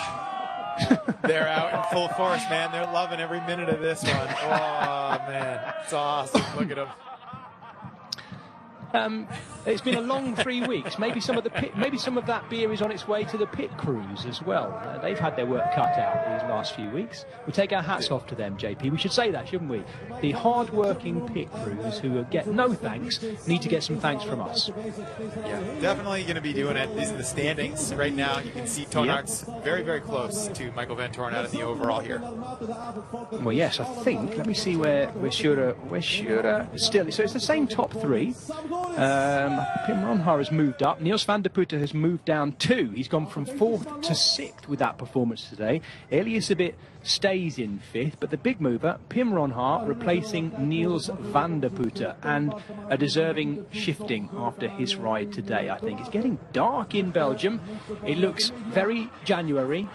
They're out in full force, man. They're loving every minute of this one. Oh, man. It's awesome. Look at them. It's been a long 3 weeks. Maybe some of that beer is on its way to the pit crews as well. They've had their work cut out these last few weeks. We take our hats off to them, JP. We should say that, shouldn't we? The hard-working pit crews who get no thanks need to get some thanks from us. Yeah, definitely going to be doing it. These are the standings right now. You can see Toon Aerts very, very close to Michael Van Toorn in the overall here. Well, yes, I think. Let me see where Weschura still. So it's the same top 3. Pim Ronhaar has moved up. Niels van der Putte has moved down 2. He's gone from 4th to 6th with that performance today. Elias a bit stays in 5th, but the big mover, Pim Ronhaar, replacing Niels van der Putte, and a deserving shifting after his ride today, I think. It's getting dark in Belgium. It looks very January.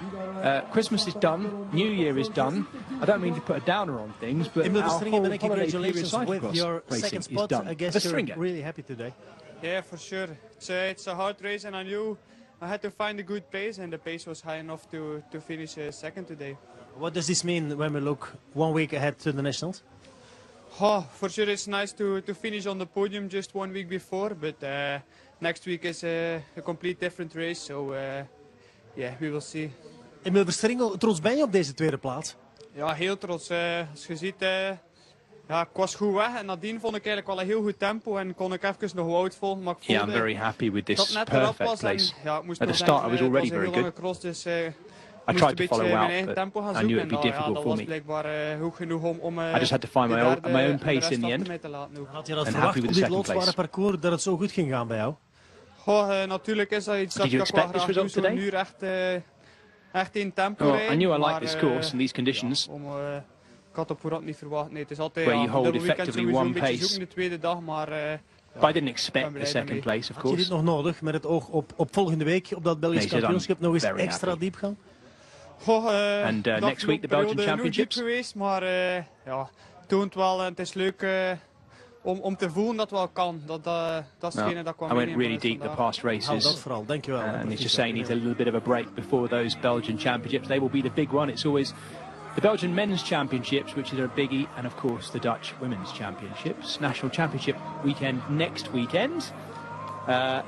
Christmas is done, New Year is done. I don't mean to put a downer on things, but our whole holiday period Congratulations with your second is spot. done. I guess you're really happy today. Yeah, for sure. It's a hard race, and I knew I had to find a good pace, and the pace was high enough to finish second today. What does this mean when we look 1 week ahead to the Nationals? Oh, for sure it's nice to finish on the podium just 1 week before, but next week is a complete different race, so yeah, we will see. Emil Verstringel, trots ben je op deze tweede plaats? Ja, heel trots. Als je ziet, ja, ik was goed weg en nadien vond ik eigenlijk wel een heel goed tempo en kon ik even nog Wout maar ik Yeah, I'm very happy with this perfect place. Ja, ik moest At the start I was already very good. Cross, dus, I tried to follow out, but I knew it would be difficult for me. I just had to find my own pace in the end. Had je dat verwacht op dit loodzware parcours, dat het zo goed ging gaan bij jou? Goh, natuurlijk is dat iets dat ik wel graag doe, zo nu echt in tempo rijden. I knew I liked this course and these conditions. Ik had op voorhand niet verwacht. Nee, het is altijd where you hold effectively one pace. De tweede dag, maar, but I didn't expect the second place, of course. Had je dit nog nodig met het oog op volgende week, op dat Belgisch kampioenschap, nog eens extra diep gaan? Goh, and next week the Belgian Championships. Geweest, maar ja, toont wel en het is leuk om te voelen dat het wel kan. Dat is hetgene dat kwam. I went really deep the past races. Dat vooral, dankjewel. And he's just saying he needs a little bit of a break before those Belgian Championships. They will be the big one. It's always the Belgian Men's Championships, which is a biggie, and of course the Dutch Women's Championships. National Championship weekend next weekend.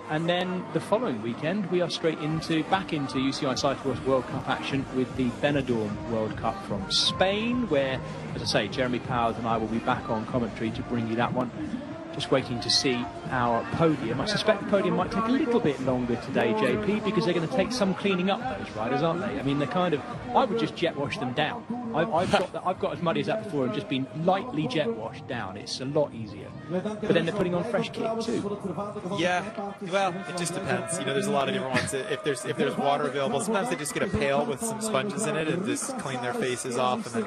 And then the following weekend we are straight back into UCI Cyclo-Cross World Cup action with the Benidorm World Cup from Spain, where, as I say, Jeremy Powers and I will be back on commentary to bring you that one. Just waiting to see our podium. I suspect the podium might take a little bit longer today, JP, because they're going to take some cleaning up, those riders, aren't they? I mean, they're kind of, I would just jet wash them down. I've got as muddy as that before and just been lightly jet washed down. It's a lot easier. But then they're putting on fresh kit too. Yeah, well, it just depends. You know, there's a lot of different ones. If there's water available, sometimes they just get a pail with some sponges in it and just clean their faces off, and then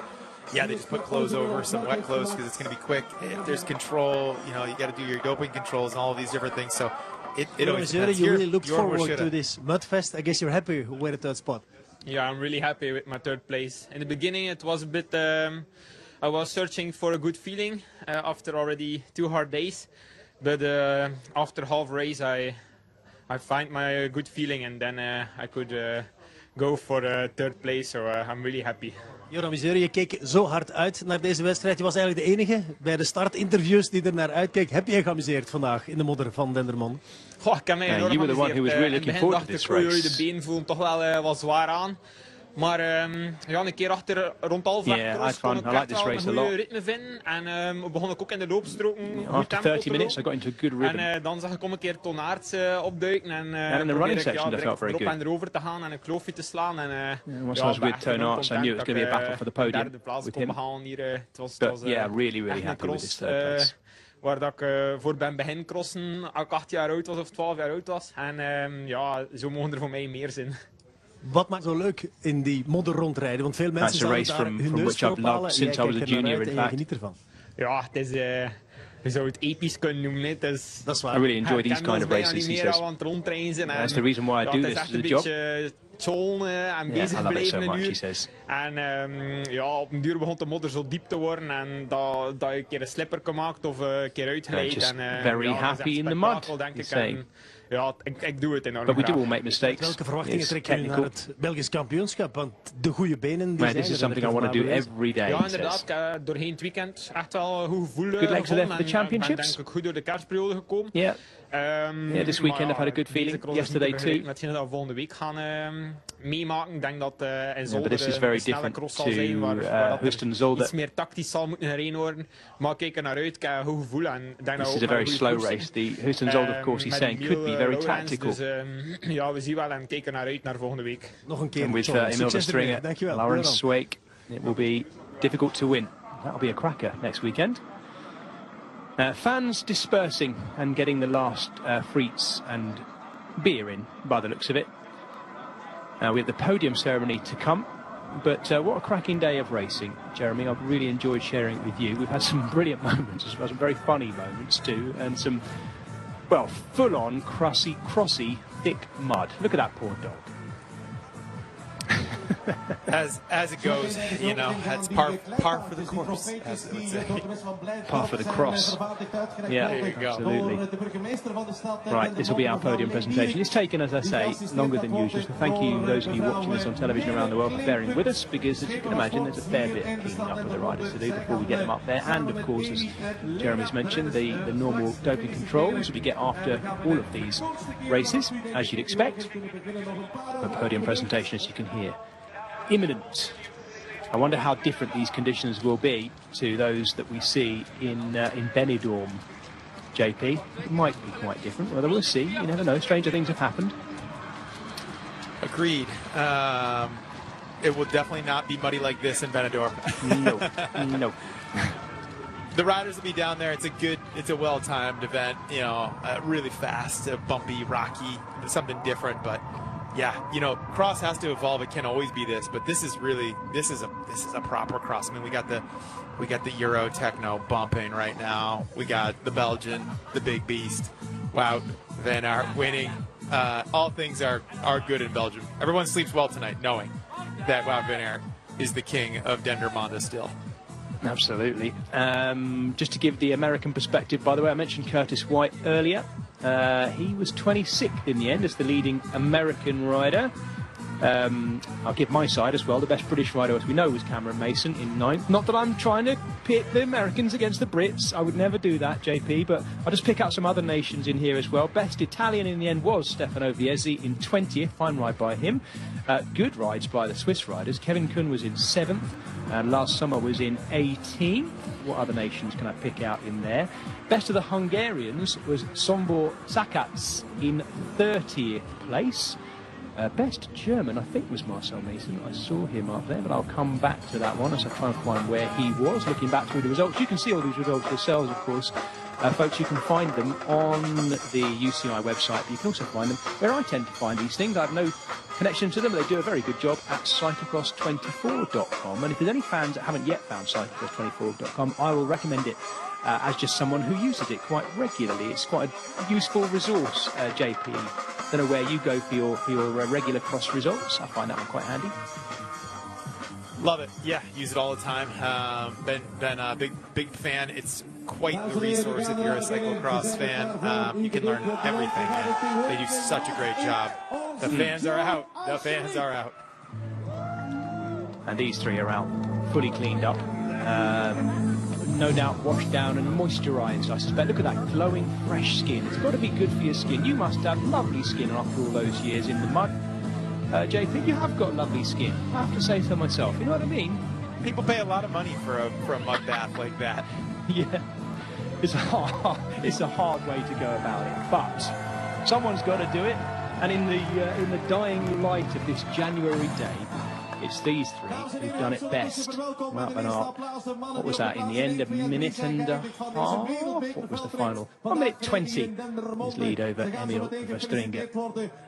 yeah, they just put clothes over, some wet clothes, because it's going to be quick. If there's control, you know, you got to do your doping controls and all of these different things. So it always depends. You really looked forward to this Mudfest. I guess you're happy with the third spot. Yeah, I'm really happy with my third place. In the beginning, it was a bit. I was searching for a good feeling after already 2 hard days, but after half race, I find my good feeling, and then I could go for third place. So I'm really happy. Joram Miseur, je keek zo hard uit naar deze wedstrijd. Je was eigenlijk de enige bij de startinterviews die er naar uitkeek. Heb je je geamuseerd vandaag in de modder van Dendermonde? Goh, ik heb mij enorm geamuseerd. In het begin dacht ik, de benen voelen toch wel wat zwaar aan. Maar ja, een keer rond halfweg kon ik echt wel een goede ritme vinden. En begon ik ook in de loopstroken goed tempo 30 minutes, I got into a good rhythm. En dan zag ik om een keer tonaards opduiken. En in the running section, that felt very good. Erop en erover te gaan en een kloofje te slaan. En once I was with Tonaards, I knew it was going to be a battle for the podium with him. But yeah, really happy with this third place. Waar dat ik voor ben begin crossen, als ik 8 jaar oud was of 12 jaar oud was. En ja, zo mogen er voor mij meer zijn. Wat maakt het zo leuk in die modder rondrijden? Want veel mensen zouden daar hun neus voor ophalen en jij kijkt er naar uit en je geniet ervan. Ja, het is... Je zou het episch kunnen noemen. Dat is waar. I really enjoy these kind of races. He says. That's the reason why I do this as a job. En bezig blijven so much, en ja, op een duur begon de modder zo diep te worden en dat je een keer een slipper maakt of een keer uitglijdt. Very happy in the mud, denk ik. Ja, ik doe het enorm But we do all make mistakes. Welke verwachtingen trek je naar het Belgisch kampioenschap? Want de goede benen die zijn this is something I want to do every day. Ja, inderdaad. Doorheen het weekend echt wel een goed gevoel good legs left for the championships. Ben denk ik goed door de kerstperiode gekomen. Yeah. This weekend I've had a good feeling. Yesterday too. Misschien dat we volgende week gaan meemaken. Ik denk dat in Zolder but this is very different to Houston Zolder. Iets meer tactisch zal moeten gereden worden. Maar ik kijk er naar uit. Ik heb een goed gevoel. En denk this is a very slow race. The Houston Zolder, of course, he's saying could be very tactical. Dus ja, we zien wel en kijken naar uit naar volgende week. Nog een keer. And with Emil Verstringel, Laurens Sweek, it will be difficult to win. That'll be a cracker next weekend. Fans dispersing and getting the last frites and beer in, by the looks of it. We have the podium ceremony to come But what a cracking day of racing, Jeremy. I've really enjoyed sharing it with you. We've had some brilliant moments as well, some very funny moments too, and some, well, full-on crossy, thick mud. Look at that poor dog. As it goes, you know, that's par for the course, as it would say. Par for the cross. Yeah, there you go. Absolutely. Right, this will be our podium presentation. It's taken, as I say, longer than usual, so thank you, those of you watching this on television around the world, for bearing with us, because as you can imagine, there's a fair bit of cleaning up of the riders to do before we get them up there, and of course, as Jeremy's mentioned, the normal doping controls we get after all of these races, as you'd expect. A podium presentation, as you can hear, imminent. I wonder how different these conditions will be to those that we see in Benidorm, JP. It might be quite different, well, we'll see. You never know, stranger things have happened. Agreed. It will definitely not be muddy like this in Benidorm. No. The riders will be down there. It's a well-timed event, you know, really fast, bumpy, rocky, something different, but yeah, you know, cross has to evolve. It can't always be this, but this is a proper cross. I mean, we got the Euro techno bumping right now. We got the Belgian, the big beast. Wow, Van Aert winning. All things are good in Belgium. Everyone sleeps well tonight, knowing that Wout van Aert is the king of Dendermonde still. Absolutely. Just to give the American perspective, by the way, I mentioned Curtis White earlier. He was 26th in the end as the leading American rider. I'll give my side as well. The best British rider, as we know, was Cameron Mason in 9th. Not that I'm trying to pit the Americans against the Brits. I would never do that, JP, but I'll just pick out some other nations in here as well. Best Italian in the end was Stefano Viesi in 20th. Fine ride by him. Good rides by the Swiss riders. Kevin Kuhn was in 7th. And last summer was in 18th. What other nations can I pick out in there? Best of the Hungarians was Sombor Sakats in 30th place. Best German, I think, was Marcel Mason. I saw him up there, but I'll come back to that one as I try and find where he was. Looking back through the results, you can see all these results yourselves, of course. Folks, you can find them on the UCI website, but you can also find them where I tend to find these things. I have no connection to them, but they do a very good job at cyclocross24.com. And if there's any fans that haven't yet found cyclocross24.com, I will recommend it as just someone who uses it quite regularly. It's quite a useful resource, JP. Don't know where you go for your regular cross results. I find that one quite handy. Love it. Yeah, use it all the time. Been a big fan. It's quite the resource if you're a cyclocross fan. You can learn everything. And they do such a great job. The fans are out. The fans are out. And these three are out, fully cleaned up. No doubt washed down and moisturised, I suspect. Look at that glowing, fresh skin. It's got to be good for your skin. You must have lovely skin after all those years in the mud. JP, you have got lovely skin. I have to say so myself. You know what I mean? People pay a lot of money for a mud bath like that. Yeah, it's a hard way to go about it, but someone's got to do it. And in the dying light of this January day, it's these three who've done it best. Wout van Aert, what was that in the end? A minute and a half? What was the final? 1 minute 20. His lead over Emil Verstringen. And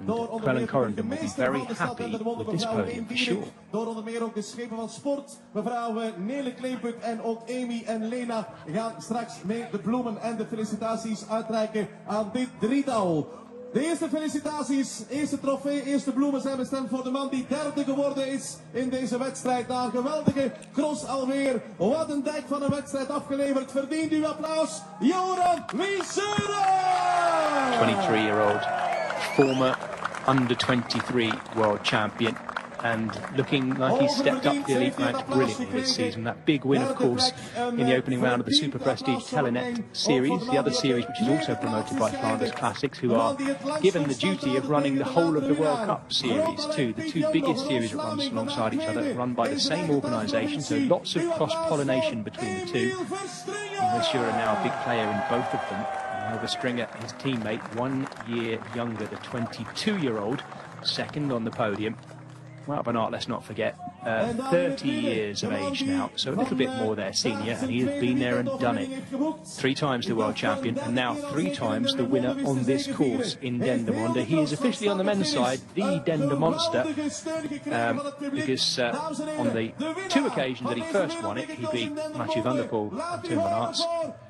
Quellen Correndon will be very happy with this podium for sure. Door onder meer ook de schepen van sport. Mevrouw Nele Kleeput en ook Amy en Lena gaan straks mee de bloemen en de felicitaties uitreiken aan dit drietal. De eerste felicitaties, eerste trofee, eerste bloemen zijn bestemd voor de man die derde geworden is in deze wedstrijd. Na een geweldige cross alweer. Wat een dijk van een wedstrijd afgeleverd. Verdient uw applaus, Joran Wiesura! 23-year-old former under-23 world champion. And looking like he's stepped up the elite ranks brilliantly this season. That big win, of course, in the opening round of the Super Prestige Telenet series, the other series which is also promoted by Flanders Classics, who are given the duty of running the whole of the World Cup series too. The two biggest series that runs alongside each other, run by the same organisation, so lots of cross-pollination between the two. Wiesura now a big player in both of them. Verstringen, his teammate, 1 year younger, the 22-year-old, second on the podium. Wout van Aert, let's not forget, 30 years of age now, so a little bit more their senior, and he has been there and done it. 3 times the world champion, and now 3 times the winner on this course in Dendermonde. He is officially on the men's side, the Dendermonster, because on the 2 occasions that he first won it, he beat Mathieu van der Poel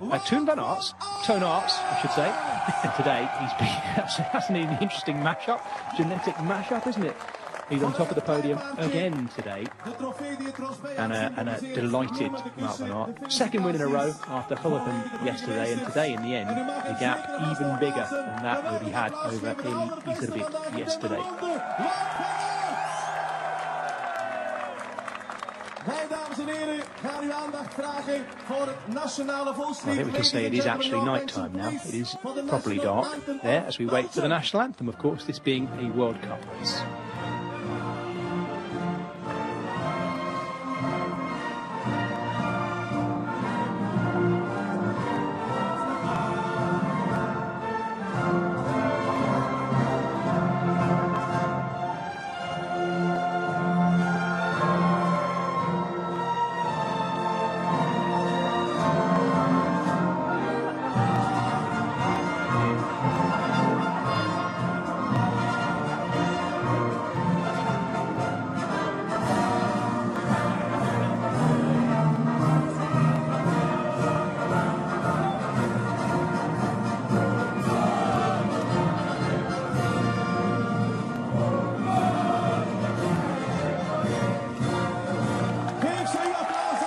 and Toon van Aerts, Toon Aerts, I should say. And today he's been, that's an interesting mashup, genetic mashup, isn't it? He's on top of the podium again today, and a delighted Wout van Aert. 2nd win in a row after Fulham yesterday, and today in the end, the gap even bigger than that he had over Iservit yesterday. I think we can say it is actually night time now. It is properly dark there as we wait for the national anthem, of course, this being a World Cup race.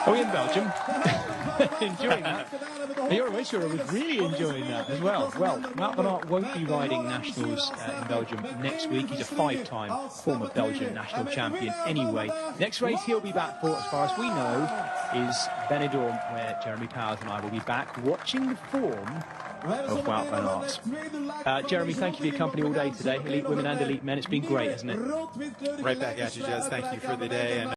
Are we in Belgium? Enjoying that? You're always sure I was really enjoying that as well. Well, Wout van Aert won't be riding nationals in Belgium next week. He's a 5-time former Belgian national champion anyway. Next race he'll be back for, as far as we know, is Benidorm, where Jeremy Powers and I will be back watching the form of Wout van Aert. Jeremy, thank you for your company all day today. Elite women and elite men. It's been great, hasn't it? Right back at you, Jez. Thank you for the day. And